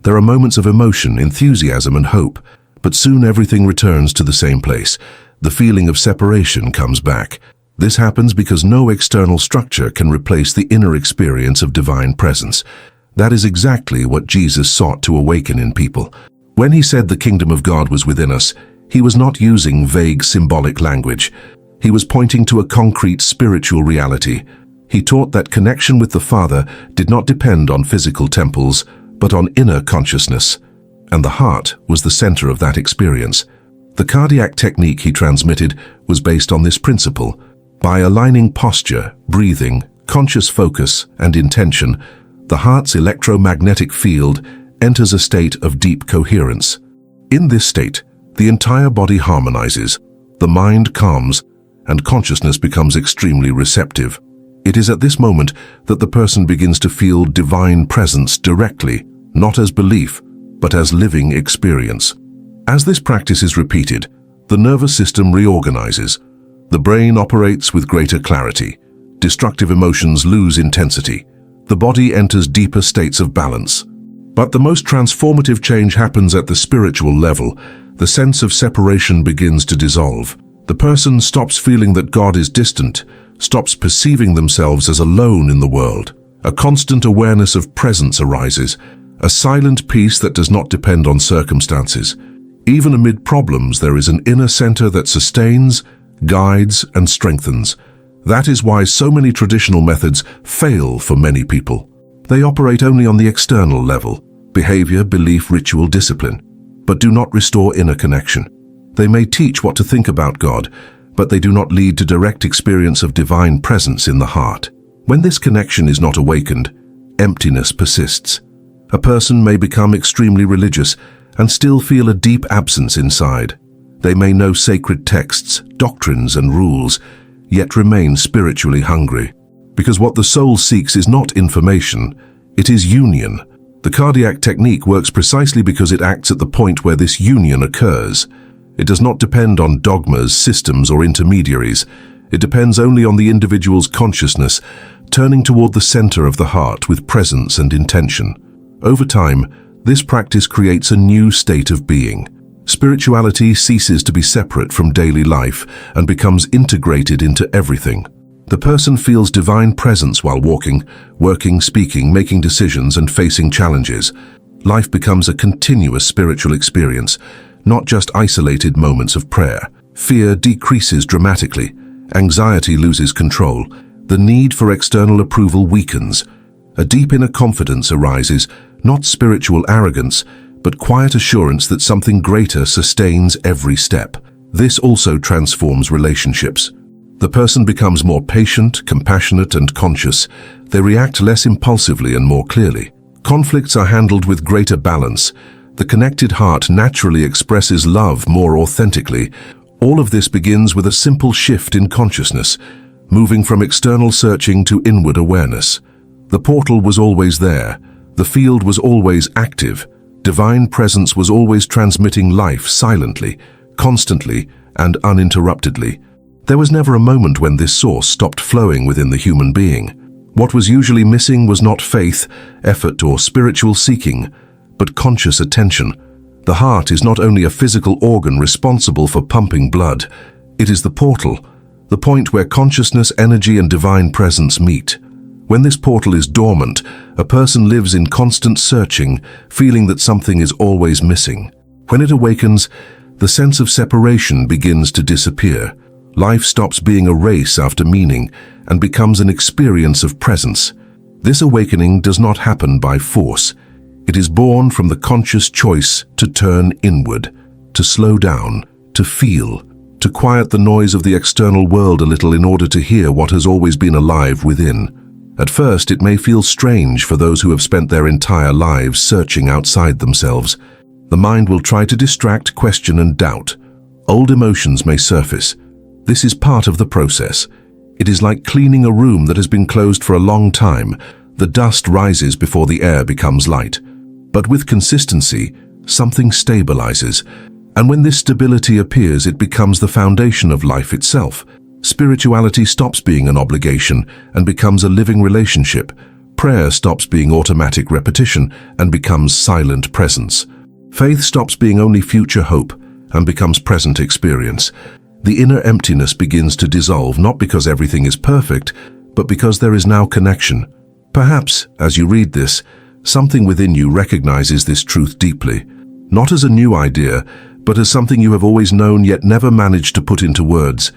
Speaker 1: There are moments of emotion, enthusiasm, and hope, but soon everything returns to the same place. The feeling of separation comes back. This happens because no external structure can replace the inner experience of divine presence. That is exactly what Jesus sought to awaken in people. When He said the kingdom of God was within us, He was not using vague symbolic language. He was pointing to a concrete spiritual reality. He taught that connection with the Father did not depend on physical temples, but on inner consciousness, and the heart was the center of that experience. The cardiac technique He transmitted was based on this principle. By aligning posture, breathing, conscious focus, and intention, the heart's electromagnetic field enters a state of deep coherence. In this state, the entire body harmonizes, the mind calms, and consciousness becomes extremely receptive. It is at this moment that the person begins to feel divine presence directly, not as belief, but as living experience. As this practice is repeated, the nervous system reorganizes. The brain operates with greater clarity. Destructive emotions lose intensity. The body enters deeper states of balance. But the most transformative change happens at the spiritual level. The sense of separation begins to dissolve. The person stops feeling that God is distant, stops perceiving themselves as alone in the world. A constant awareness of presence arises, a silent peace that does not depend on circumstances. Even amid problems, there is an inner center that sustains, guides, and strengthens. That is why so many traditional methods fail for many people. They operate only on the external level, behavior, belief, ritual, discipline, but do not restore inner connection. They may teach what to think about God, but they do not lead to direct experience of divine presence in the heart. When this connection is not awakened, emptiness persists. A person may become extremely religious and still feel a deep absence inside. They may know sacred texts, doctrines, and rules, yet remain spiritually hungry. Because what the soul seeks is not information, it is union. The cardiac technique works precisely because it acts at the point where this union occurs. It does not depend on dogmas, systems, or intermediaries. It depends only on the individual's consciousness, turning toward the center of the heart with presence and intention. Over time, this practice creates a new state of being. Spirituality ceases to be separate from daily life and becomes integrated into everything. The person feels divine presence while walking, working, speaking, making decisions, and facing challenges. Life becomes a continuous spiritual experience, not just isolated moments of prayer. Fear decreases dramatically. Anxiety loses control. The need for external approval weakens. A deep inner confidence arises, not spiritual arrogance, but quiet assurance that something greater sustains every step. This also transforms relationships. The person becomes more patient, compassionate, and conscious. They react less impulsively and more clearly. Conflicts are handled with greater balance. The connected heart naturally expresses love more authentically. All of this begins with a simple shift in consciousness, moving from external searching to inward awareness. The portal was always there. The field was always active. Divine presence was always transmitting life silently, constantly, and uninterruptedly. There was never a moment when this source stopped flowing within the human being. What was usually missing was not faith, effort, or spiritual seeking, but conscious attention. The heart is not only a physical organ responsible for pumping blood, it is the portal, the point where consciousness, energy, and divine presence meet. When this portal is dormant, a person lives in constant searching, feeling that something is always missing. When it awakens, the sense of separation begins to disappear. Life stops being a race after meaning and becomes an experience of presence. This awakening does not happen by force. It is born from the conscious choice to turn inward, to slow down, to feel, to quiet the noise of the external world a little in order to hear what has always been alive within. At first, it may feel strange for those who have spent their entire lives searching outside themselves. The mind will try to distract, question, and doubt. Old emotions may surface. This is part of the process. It is like cleaning a room that has been closed for a long time. The dust rises before the air becomes light. But with consistency, something stabilizes. And when this stability appears, it becomes the foundation of life itself. Spirituality stops being an obligation and becomes a living relationship. Prayer stops being automatic repetition and becomes silent presence. Faith stops being only future hope and becomes present experience. The inner emptiness begins to dissolve, not because everything is perfect, but because there is now connection. Perhaps, as you read this, something within you recognizes this truth deeply, not as a new idea, but as something you have always known yet never managed to put into words,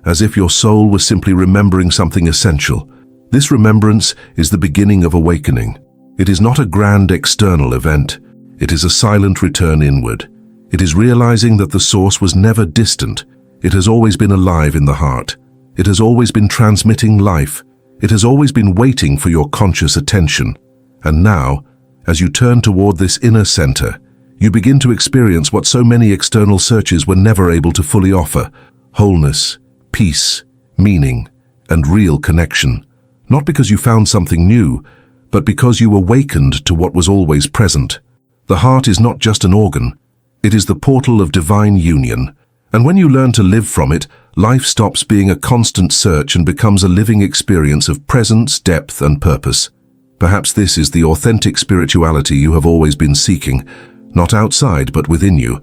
Speaker 1: as if your soul was simply remembering something essential. This remembrance is the beginning of awakening. It is not a grand external event. It is a silent return inward. It is realizing that the source was never distant. It has always been alive in the heart. It has always been transmitting life. It has always been waiting for your conscious attention. And now, as you turn toward this inner center, you begin to experience what so many external searches were never able to fully offer: wholeness, peace, meaning, and real connection. Not because you found something new, but because you awakened to what was always present. The heart is not just an organ, it is the portal of divine union. And when you learn to live from it, life stops being a constant search and becomes a living experience of presence, depth, and purpose. Perhaps this is the authentic spirituality you have always been seeking, not outside but within you.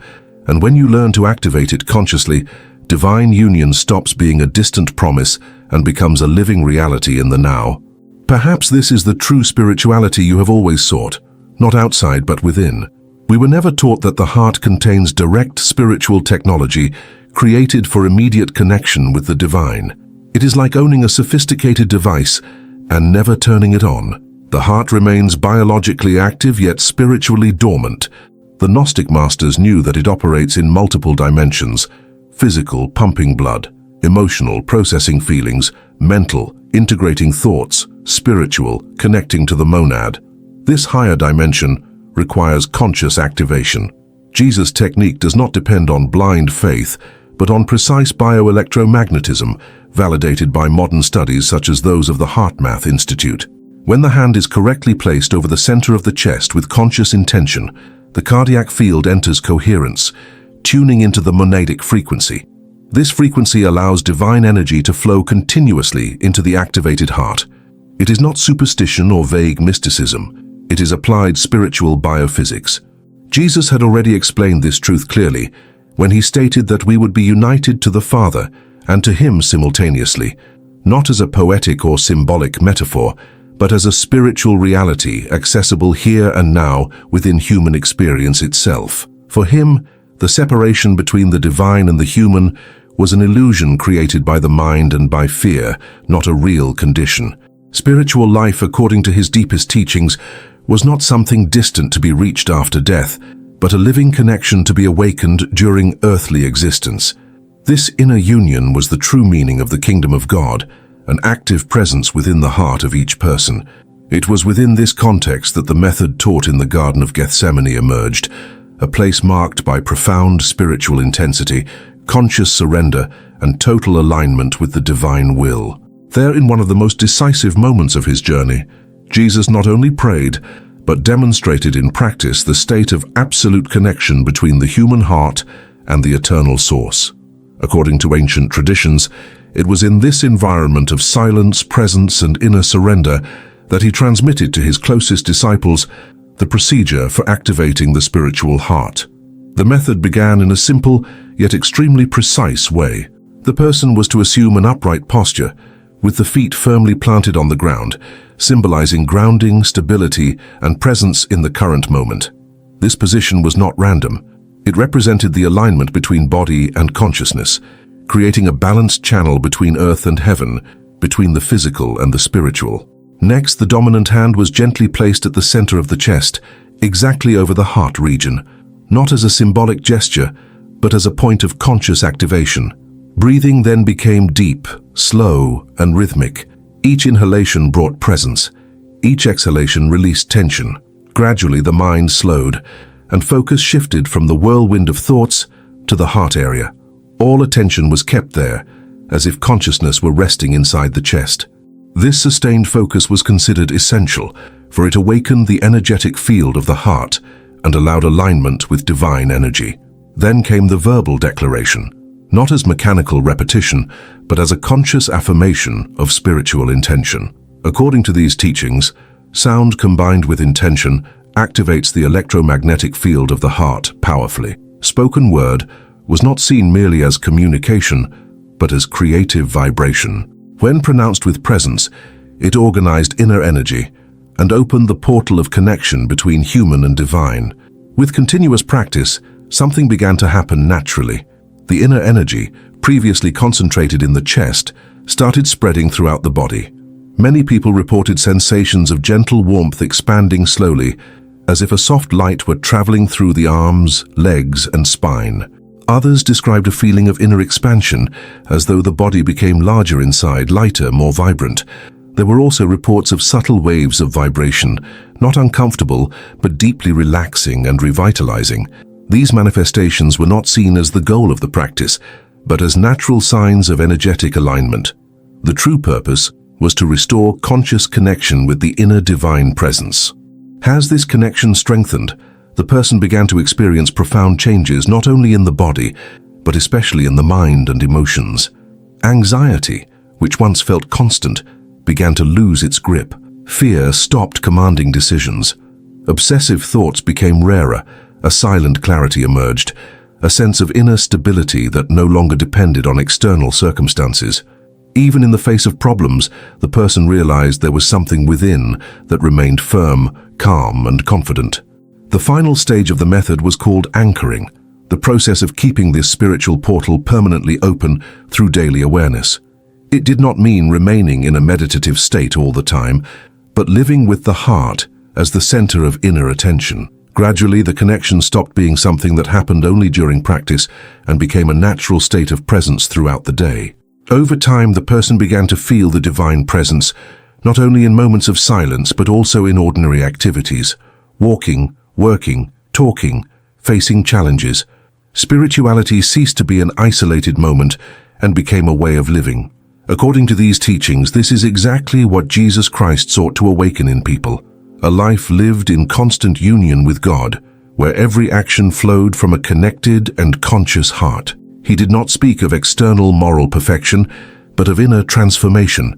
Speaker 1: And when you learn to activate it consciously, divine union stops being a distant promise and becomes a living reality in the now. Perhaps this is the true spirituality you have always sought, not outside but within. We were never taught that the heart contains direct spiritual technology created for immediate connection with the divine. It is like owning a sophisticated device and never turning it on. The heart remains biologically active yet spiritually dormant. The Gnostic masters knew that it operates in multiple dimensions: physical, pumping blood; emotional, processing feelings; mental, integrating thoughts; spiritual, connecting to the monad. This higher dimension requires conscious activation. Jesus' technique does not depend on blind faith, but on precise bioelectromagnetism, validated by modern studies such as those of the HeartMath Institute. When the hand is correctly placed over the center of the chest with conscious intention, the cardiac field enters coherence, tuning into the monadic frequency. This frequency allows divine energy to flow continuously into the activated heart. It is not superstition or vague mysticism. It is applied spiritual biophysics. Jesus had already explained this truth clearly when he stated that we would be united to the Father and to Him simultaneously, not as a poetic or symbolic metaphor, but as a spiritual reality accessible here and now within human experience itself. For him, the separation between the divine and the human was an illusion created by the mind and by fear, not a real condition. Spiritual life, according to his deepest teachings, was not something distant to be reached after death, but a living connection to be awakened during earthly existence. This inner union was the true meaning of the kingdom of God, an active presence within the heart of each person. It was within this context that the method taught in the Garden of Gethsemane emerged, a place marked by profound spiritual intensity, conscious surrender, and total alignment with the divine will. There, in one of the most decisive moments of his journey, Jesus not only prayed, but demonstrated in practice the state of absolute connection between the human heart and the eternal source. According to ancient traditions, it was in this environment of silence, presence, and inner surrender that he transmitted to his closest disciples the procedure for activating the spiritual heart. The method began in a simple, yet extremely precise way. The person was to assume an upright posture, with the feet firmly planted on the ground, symbolizing grounding, stability, and presence in the current moment. This position was not random. It represented the alignment between body and consciousness, creating a balanced channel between earth and heaven, between the physical and the spiritual. Next, the dominant hand was gently placed at the center of the chest, exactly over the heart region, not as a symbolic gesture, but as a point of conscious activation. Breathing then became deep, slow, and rhythmic. Each inhalation brought presence. Each exhalation released tension. Gradually, the mind slowed, and focus shifted from the whirlwind of thoughts to the heart area. All attention was kept there, as if consciousness were resting inside the chest. This sustained focus was considered essential, for it awakened the energetic field of the heart and allowed alignment with divine energy. Then came the verbal declaration, not as mechanical repetition, but as a conscious affirmation of spiritual intention. According to these teachings, sound combined with intention activates the electromagnetic field of the heart powerfully. Spoken word was not seen merely as communication, but as creative vibration. When pronounced with presence, it organized inner energy and opened the portal of connection between human and divine. With continuous practice, something began to happen naturally. The inner energy, previously concentrated in the chest, started spreading throughout the body. Many people reported sensations of gentle warmth expanding slowly, as if a soft light were traveling through the arms, legs, and spine. Others described a feeling of inner expansion, as though the body became larger inside, lighter, more vibrant. There were also reports of subtle waves of vibration, not uncomfortable, but deeply relaxing and revitalizing. These manifestations were not seen as the goal of the practice, but as natural signs of energetic alignment. The true purpose was to restore conscious connection with the inner divine presence. As this connection strengthened, the person began to experience profound changes not only in the body, but especially in the mind and emotions. Anxiety, which once felt constant, began to lose its grip. Fear stopped commanding decisions. Obsessive thoughts became rarer. A silent clarity emerged, a sense of inner stability that no longer depended on external circumstances. Even in the face of problems, the person realized there was something within that remained firm, calm, and confident. The final stage of the method was called anchoring, the process of keeping this spiritual portal permanently open through daily awareness. It did not mean remaining in a meditative state all the time, but living with the heart as the center of inner attention. Gradually, the connection stopped being something that happened only during practice and became a natural state of presence throughout the day. Over time, the person began to feel the divine presence, not only in moments of silence, but also in ordinary activities. Walking, working, talking, facing challenges. Spirituality ceased to be an isolated moment and became a way of living. According to these teachings, this is exactly what Jesus Christ sought to awaken in people. A life lived in constant union with God, where every action flowed from a connected and conscious heart. He did not speak of external moral perfection, but of inner transformation.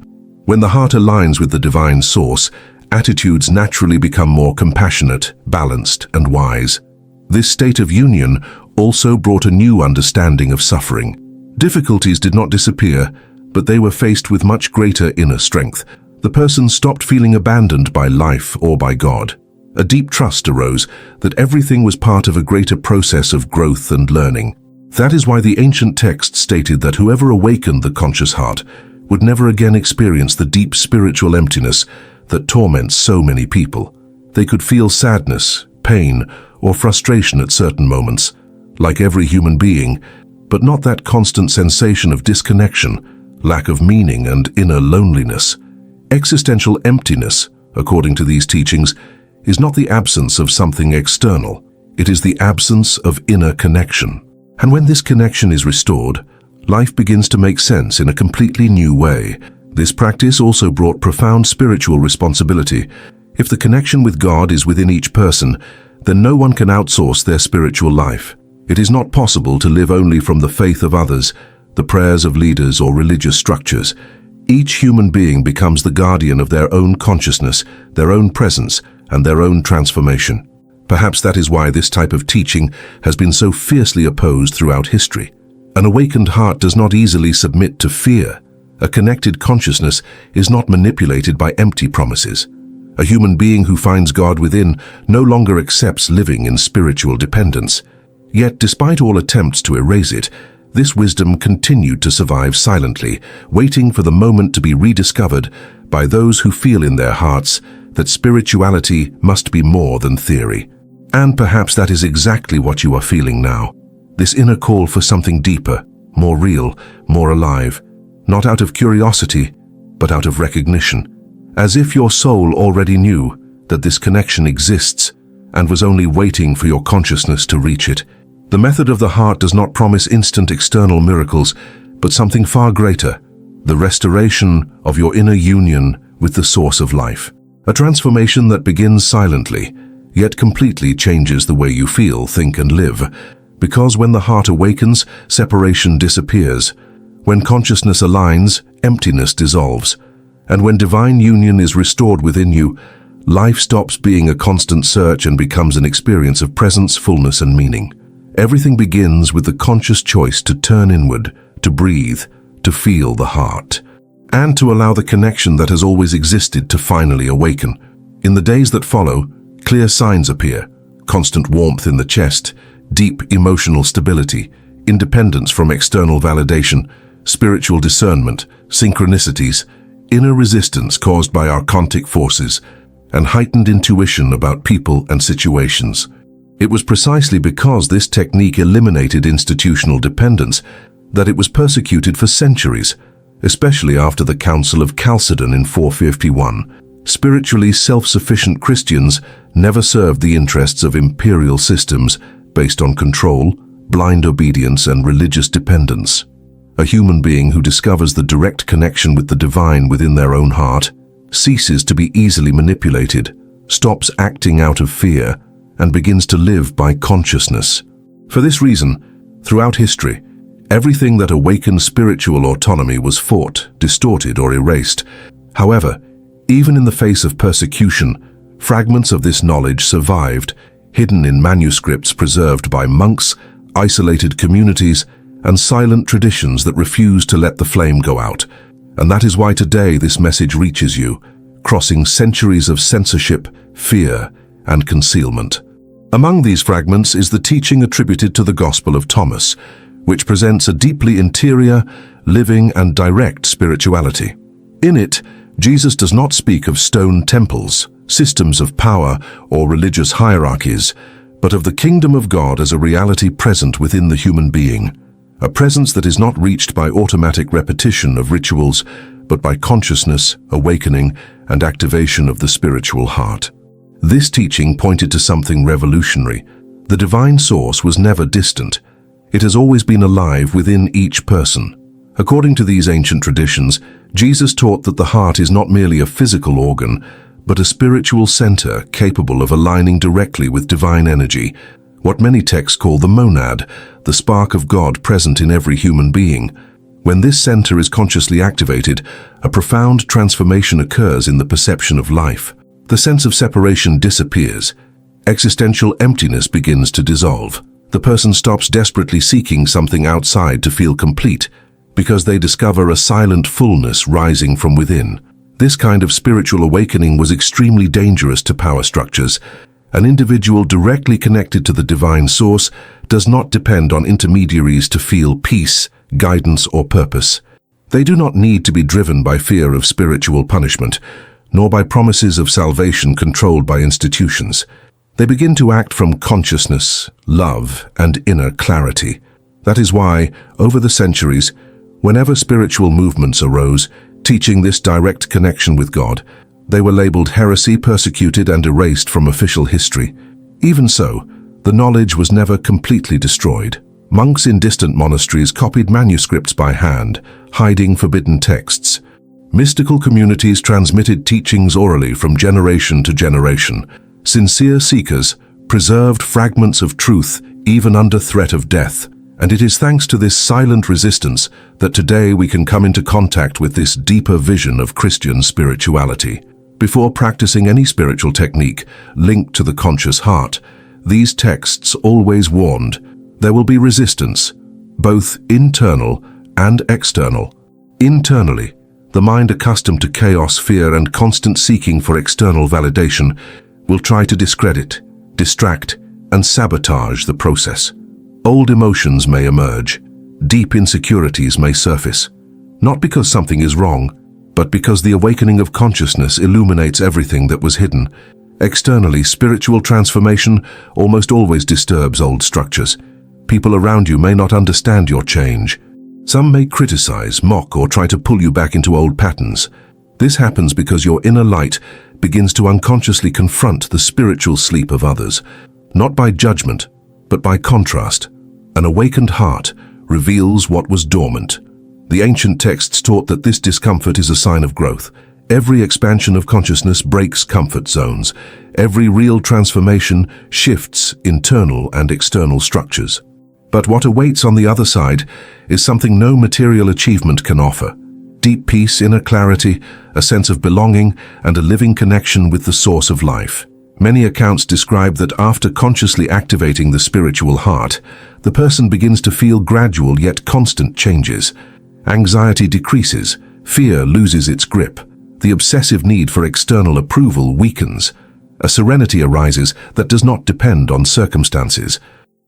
Speaker 1: When the heart aligns with the divine source, attitudes naturally become more compassionate, balanced, and wise. This state of union also brought a new understanding of suffering. Difficulties did not disappear, but they were faced with much greater inner strength. The person stopped feeling abandoned by life or by God. A deep trust arose that everything was part of a greater process of growth and learning. That is why the ancient text stated that whoever awakened the conscious heart would never again experience the deep spiritual emptiness that torments so many people. They could feel sadness, pain, or frustration at certain moments, like every human being, but not that constant sensation of disconnection, lack of meaning, and inner loneliness. Existential emptiness, according to these teachings, is not the absence of something external. It is the absence of inner connection. And when this connection is restored, life begins to make sense in a completely new way. This practice also brought profound spiritual responsibility. If the connection with God is within each person, then no one can outsource their spiritual life. It is not possible to live only from the faith of others, the prayers of leaders, or religious structures. Each human being becomes the guardian of their own consciousness, their own presence, and their own transformation. Perhaps that is why this type of teaching has been so fiercely opposed throughout history. An awakened heart does not easily submit to fear. A connected consciousness is not manipulated by empty promises. A human being who finds God within no longer accepts living in spiritual dependence. Yet, despite all attempts to erase it, this wisdom continued to survive silently, waiting for the moment to be rediscovered by those who feel in their hearts that spirituality must be more than theory. And perhaps that is exactly what you are feeling now. This inner call for something deeper, more real, more alive, not out of curiosity, but out of recognition, as if your soul already knew that this connection exists and was only waiting for your consciousness to reach it. The method of the heart does not promise instant external miracles, but something far greater, the restoration of your inner union with the source of life. A transformation that begins silently, yet completely changes the way you feel, think, and live. Because when the heart awakens, separation disappears. When consciousness aligns, emptiness dissolves. And when divine union is restored within you, life stops being a constant search and becomes an experience of presence, fullness, and meaning. Everything begins with the conscious choice to turn inward, to breathe, to feel the heart, and to allow the connection that has always existed to finally awaken. In the days that follow, clear signs appear: constant warmth in the chest, deep emotional stability, independence from external validation, spiritual discernment, synchronicities, inner resistance caused by archontic forces, and heightened intuition about people and situations. It was precisely because this technique eliminated institutional dependence that it was persecuted for centuries, especially after the Council of Chalcedon in 451. spiritually self-sufficient Christians never served the interests of imperial systems based on control, blind obedience, and religious dependence. A human being who discovers the direct connection with the divine within their own heart ceases to be easily manipulated, stops acting out of fear, and begins to live by consciousness. For this reason, throughout history, everything that awakened spiritual autonomy was fought, distorted, or erased. However, even in the face of persecution, fragments of this knowledge survived, hidden in manuscripts preserved by monks, isolated communities, and silent traditions that refuse to let the flame go out. And that is why today this message reaches you, crossing centuries of censorship, fear, and concealment. Among these fragments is the teaching attributed to the Gospel of Thomas, which presents a deeply interior, living, and direct spirituality. In it, Jesus does not speak of stone temples, systems of power, or religious hierarchies, but of the kingdom of God as a reality present within the human being, a presence that is not reached by automatic repetition of rituals, but by consciousness, awakening, and activation of the spiritual heart. This teaching pointed to something revolutionary. The divine source was never distant. It has always been alive within each person. According to these ancient traditions, Jesus taught that the heart is not merely a physical organ, but a spiritual center capable of aligning directly with divine energy, what many texts call the monad, the spark of God present in every human being. When this center is consciously activated, a profound transformation occurs in the perception of life. The sense of separation disappears. Existential emptiness begins to dissolve. The person stops desperately seeking something outside to feel complete, because they discover a silent fullness rising from within. This kind of spiritual awakening was extremely dangerous to power structures. An individual directly connected to the divine source does not depend on intermediaries to feel peace, guidance, or purpose. They do not need to be driven by fear of spiritual punishment, nor by promises of salvation controlled by institutions. They begin to act from consciousness, love, and inner clarity. That is why, over the centuries, whenever spiritual movements arose, teaching this direct connection with God, they were labeled heresy, persecuted, and erased from official history. Even so, the knowledge was never completely destroyed. Monks in distant monasteries copied manuscripts by hand, hiding forbidden texts. Mystical communities transmitted teachings orally from generation to generation. Sincere seekers preserved fragments of truth even under threat of death. And it is thanks to this silent resistance that today we can come into contact with this deeper vision of Christian spirituality. Before practicing any spiritual technique linked to the conscious heart, these texts always warned there will be resistance, both internal and external. Internally, the mind accustomed to chaos, fear, and constant seeking for external validation will try to discredit, distract, and sabotage the process. Old emotions may emerge, deep insecurities may surface, not because something is wrong, but because the awakening of consciousness illuminates everything that was hidden. Externally, spiritual transformation almost always disturbs old structures. People around you may not understand your change. Some may criticize, mock, or try to pull you back into old patterns. This happens because your inner light begins to unconsciously confront the spiritual sleep of others, not by judgment, but by contrast. An awakened heart reveals what was dormant. The ancient texts taught that this discomfort is a sign of growth. Every expansion of consciousness breaks comfort zones. Every real transformation shifts internal and external structures. But what awaits on the other side is something no material achievement can offer. Deep peace, inner clarity, a sense of belonging, and a living connection with the source of life. Many accounts describe that after consciously activating the spiritual heart, the person begins to feel gradual yet constant changes. Anxiety decreases, fear loses its grip, the obsessive need for external approval weakens. A serenity arises that does not depend on circumstances.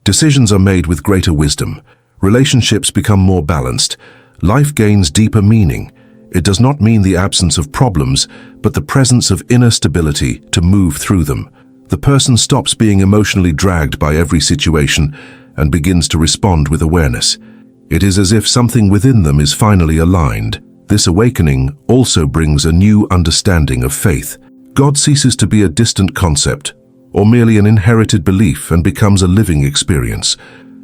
Speaker 1: Decisions are made with greater wisdom. Relationships become more balanced. Life gains deeper meaning. It does not mean the absence of problems, but the presence of inner stability to move through them. The person stops being emotionally dragged by every situation and begins to respond with awareness. It is as if something within them is finally aligned. This awakening also brings a new understanding of faith. God ceases to be a distant concept or merely an inherited belief and becomes a living experience.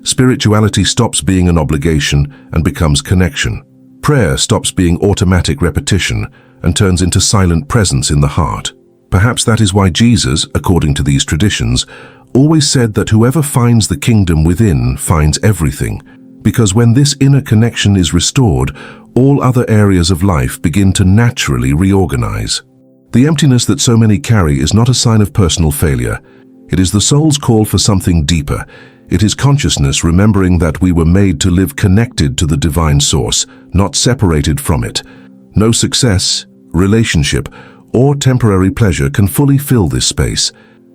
Speaker 1: Spirituality stops being an obligation and becomes connection. Prayer stops being automatic repetition and turns into silent presence in the heart. Perhaps that is why Jesus, according to these traditions, always said that whoever finds the kingdom within finds everything, because when this inner connection is restored, all other areas of life begin to naturally reorganize. The emptiness that so many carry is not a sign of personal failure. It is the soul's call for something deeper. It is consciousness remembering that we were made to live connected to the divine source, not separated from it. No success, relationship, or temporary pleasure can fully fill this space,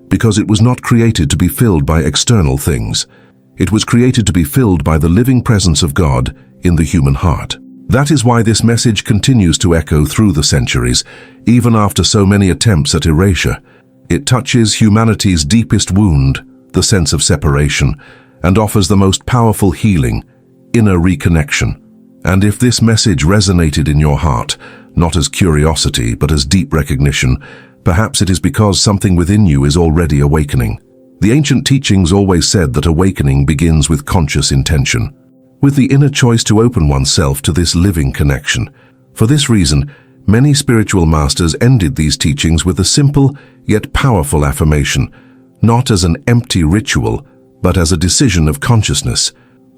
Speaker 1: because it was not created to be filled by external things. It was created to be filled by the living presence of God in the human heart. That is why this message continues to echo through the centuries, even after so many attempts at erasure. It touches humanity's deepest wound, the sense of separation, and offers the most powerful healing, inner reconnection. And if this message resonated in your heart, not as curiosity but as deep recognition, perhaps it is because something within you is already awakening. The ancient teachings always said that awakening begins with conscious intention, with the inner choice to open oneself to this living connection. For this reason, many spiritual masters ended these teachings with a simple yet powerful affirmation, not as an empty ritual, but as a decision of consciousness.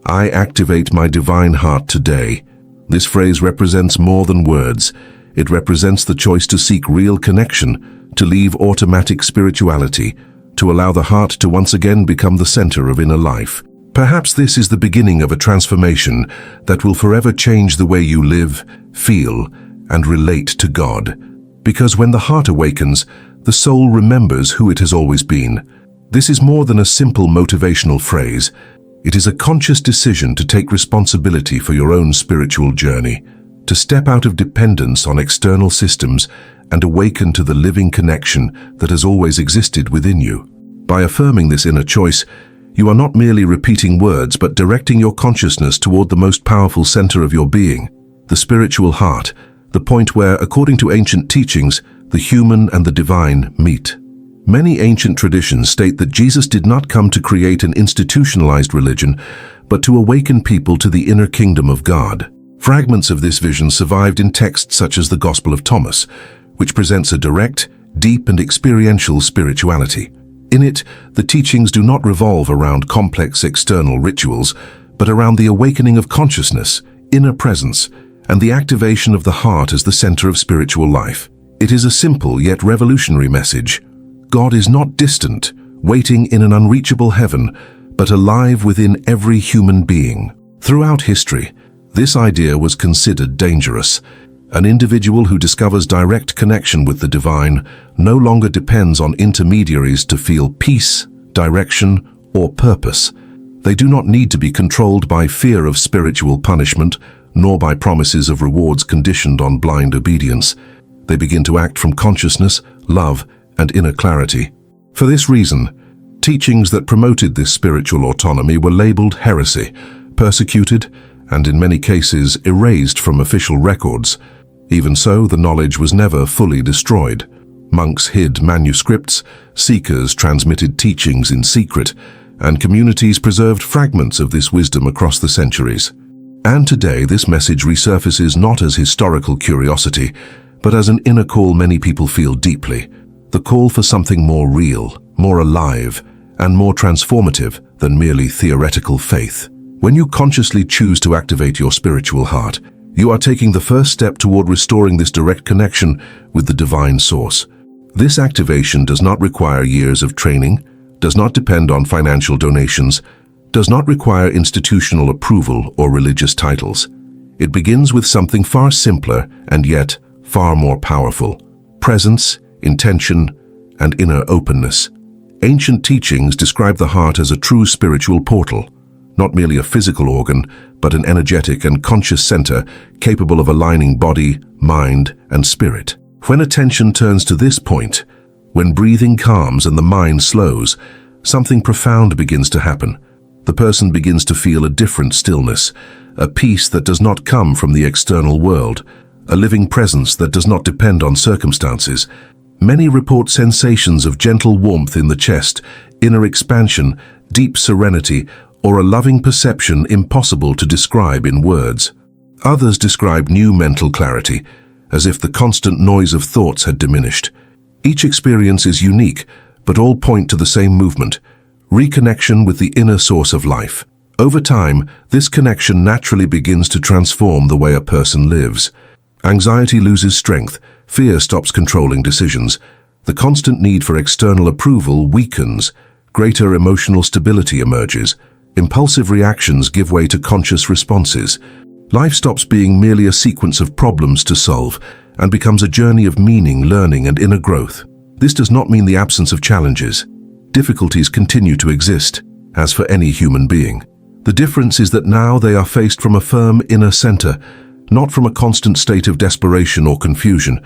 Speaker 1: I activate my divine heart today. This phrase represents more than words. It represents the choice to seek real connection, to leave automatic spirituality, to allow the heart to once again become the center of inner life. Perhaps this is the beginning of a transformation that will forever change the way you live, feel, and relate to God. Because when the heart awakens, the soul remembers who it has always been. This is more than a simple motivational phrase. It is a conscious decision to take responsibility for your own spiritual journey, to step out of dependence on external systems and awaken to the living connection that has always existed within you. By affirming this inner choice, you are not merely repeating words but directing your consciousness toward the most powerful center of your being, the spiritual heart, the point where, according to ancient teachings, the human and the divine meet. Many ancient traditions state that Jesus did not come to create an institutionalized religion, but to awaken people to the inner kingdom of God. Fragments of this vision survived in texts such as the Gospel of Thomas, which presents a direct, deep and experiential spirituality. In it, the teachings do not revolve around complex external rituals, but around the awakening of consciousness, inner presence, and the activation of the heart as the center of spiritual life. It is a simple yet revolutionary message. God is not distant, waiting in an unreachable heaven, but alive within every human being. Throughout history, this idea was considered dangerous. An individual who discovers direct connection with the divine no longer depends on intermediaries to feel peace, direction, or purpose. They do not need to be controlled by fear of spiritual punishment, nor by promises of rewards conditioned on blind obedience. They begin to act from consciousness, love, and inner clarity. For this reason, teachings that promoted this spiritual autonomy were labeled heresy, persecuted, and in many cases erased from official records. Even so, the knowledge was never fully destroyed. Monks hid manuscripts, seekers transmitted teachings in secret, and communities preserved fragments of this wisdom across the centuries. And today, this message resurfaces not as historical curiosity, but as an inner call many people feel deeply. The call for something more real, more alive, and more transformative than merely theoretical faith. When you consciously choose to activate your spiritual heart, you are taking the first step toward restoring this direct connection with the divine source. This activation does not require years of training, does not depend on financial donations, does not require institutional approval or religious titles. It begins with something far simpler and yet far more powerful: presence, intention, and inner openness. Ancient teachings describe the heart as a true spiritual portal, not merely a physical organ, but an energetic and conscious center capable of aligning body, mind, and spirit. When attention turns to this point, when breathing calms and the mind slows, something profound begins to happen. The person begins to feel a different stillness, a peace that does not come from the external world, a living presence that does not depend on circumstances. Many report sensations of gentle warmth in the chest, inner expansion, deep serenity, or a loving perception impossible to describe in words. Others describe new mental clarity, as if the constant noise of thoughts had diminished. Each experience is unique, but all point to the same movement: reconnection with the inner source of life. Over time, this connection naturally begins to transform the way a person lives. Anxiety loses strength, fear stops controlling decisions, the constant need for external approval weakens, greater emotional stability emerges, impulsive reactions give way to conscious responses. Life stops being merely a sequence of problems to solve and becomes a journey of meaning, learning, and inner growth. This does not mean the absence of challenges. Difficulties continue to exist, as for any human being. The difference is that now they are faced from a firm inner center, not from a constant state of desperation or confusion.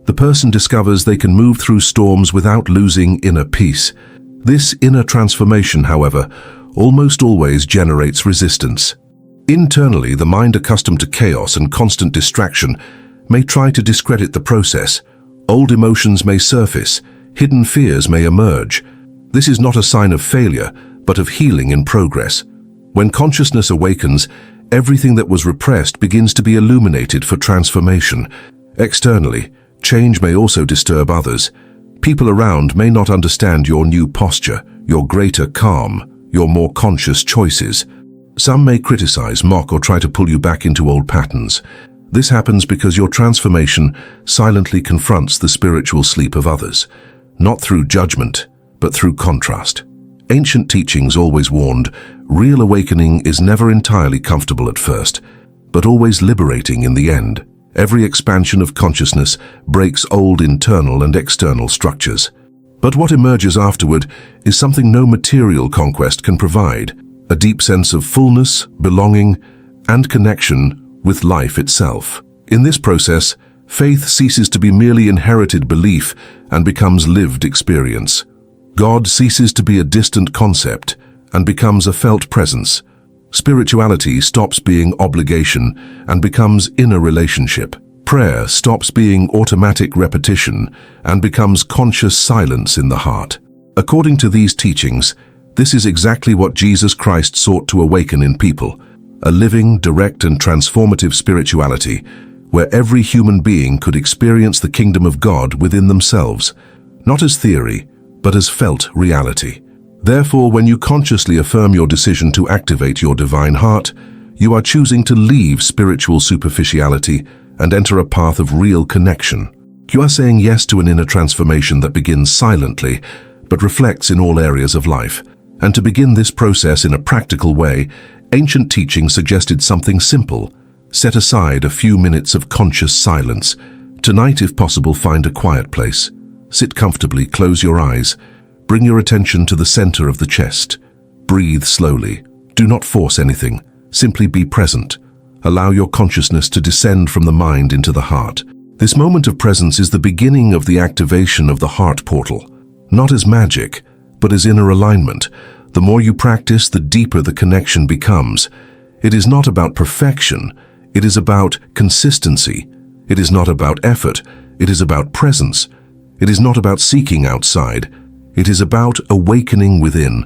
Speaker 1: The person discovers they can move through storms without losing inner peace. This inner transformation, however, almost always generates resistance. Internally, the mind accustomed to chaos and constant distraction may try to discredit the process. Old emotions may surface, hidden fears may emerge. This is not a sign of failure, but of healing in progress. When consciousness awakens, everything that was repressed begins to be illuminated for transformation. Externally, change may also disturb others. People around may not understand your new posture, your greater calm, your more conscious choices. Some may criticize, mock, or try to pull you back into old patterns. This happens because your transformation silently confronts the spiritual sleep of others, not through judgment, but through contrast. Ancient teachings always warned, real awakening is never entirely comfortable at first, but always liberating in the end. Every expansion of consciousness breaks old internal and external structures. But what emerges afterward is something no material conquest can provide: a deep sense of fullness, belonging, and connection with life itself. In this process, faith ceases to be merely inherited belief and becomes lived experience. God ceases to be a distant concept and becomes a felt presence. Spirituality stops being obligation and becomes inner relationship. Prayer stops being automatic repetition and becomes conscious silence in the heart. According to these teachings, this is exactly what Jesus Christ sought to awaken in people: a living, direct, and transformative spirituality, where every human being could experience the kingdom of God within themselves, not as theory, but as felt reality. Therefore, when you consciously affirm your decision to activate your divine heart, you are choosing to leave spiritual superficiality and enter a path of real connection. You are saying yes to an inner transformation that begins silently, but reflects in all areas of life. And to begin this process in a practical way, ancient teaching suggested something simple: set aside a few minutes of conscious silence. Tonight, if possible, find a quiet place. Sit comfortably, close your eyes. Bring your attention to the center of the chest. Breathe slowly. Do not force anything. Simply be present. Allow your consciousness to descend from the mind into the heart. This moment of presence is the beginning of the activation of the heart portal, not as magic, but as inner alignment. The more you practice, the deeper the connection becomes. It is not about perfection. It is about consistency. It is not about effort. It is about presence. It is not about seeking outside. It is about awakening within.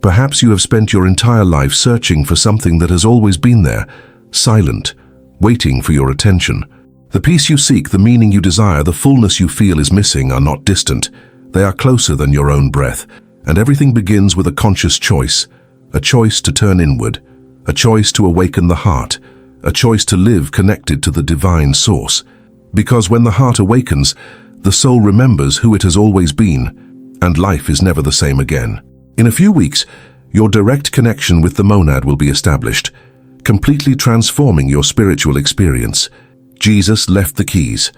Speaker 1: Perhaps you have spent your entire life searching for something that has always been there, silent, waiting for your attention. The peace you seek, the meaning you desire, the fullness you feel is missing are not distant. They are closer than your own breath. And everything begins with a conscious choice, a choice to turn inward, a choice to awaken the heart, a choice to live connected to the divine source. Because when the heart awakens, the soul remembers who it has always been, and life is never the same again. In a few weeks, your direct connection with the monad will be established, completely transforming your spiritual experience. Jesus left the keys.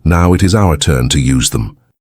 Speaker 1: Now it is our turn to use them.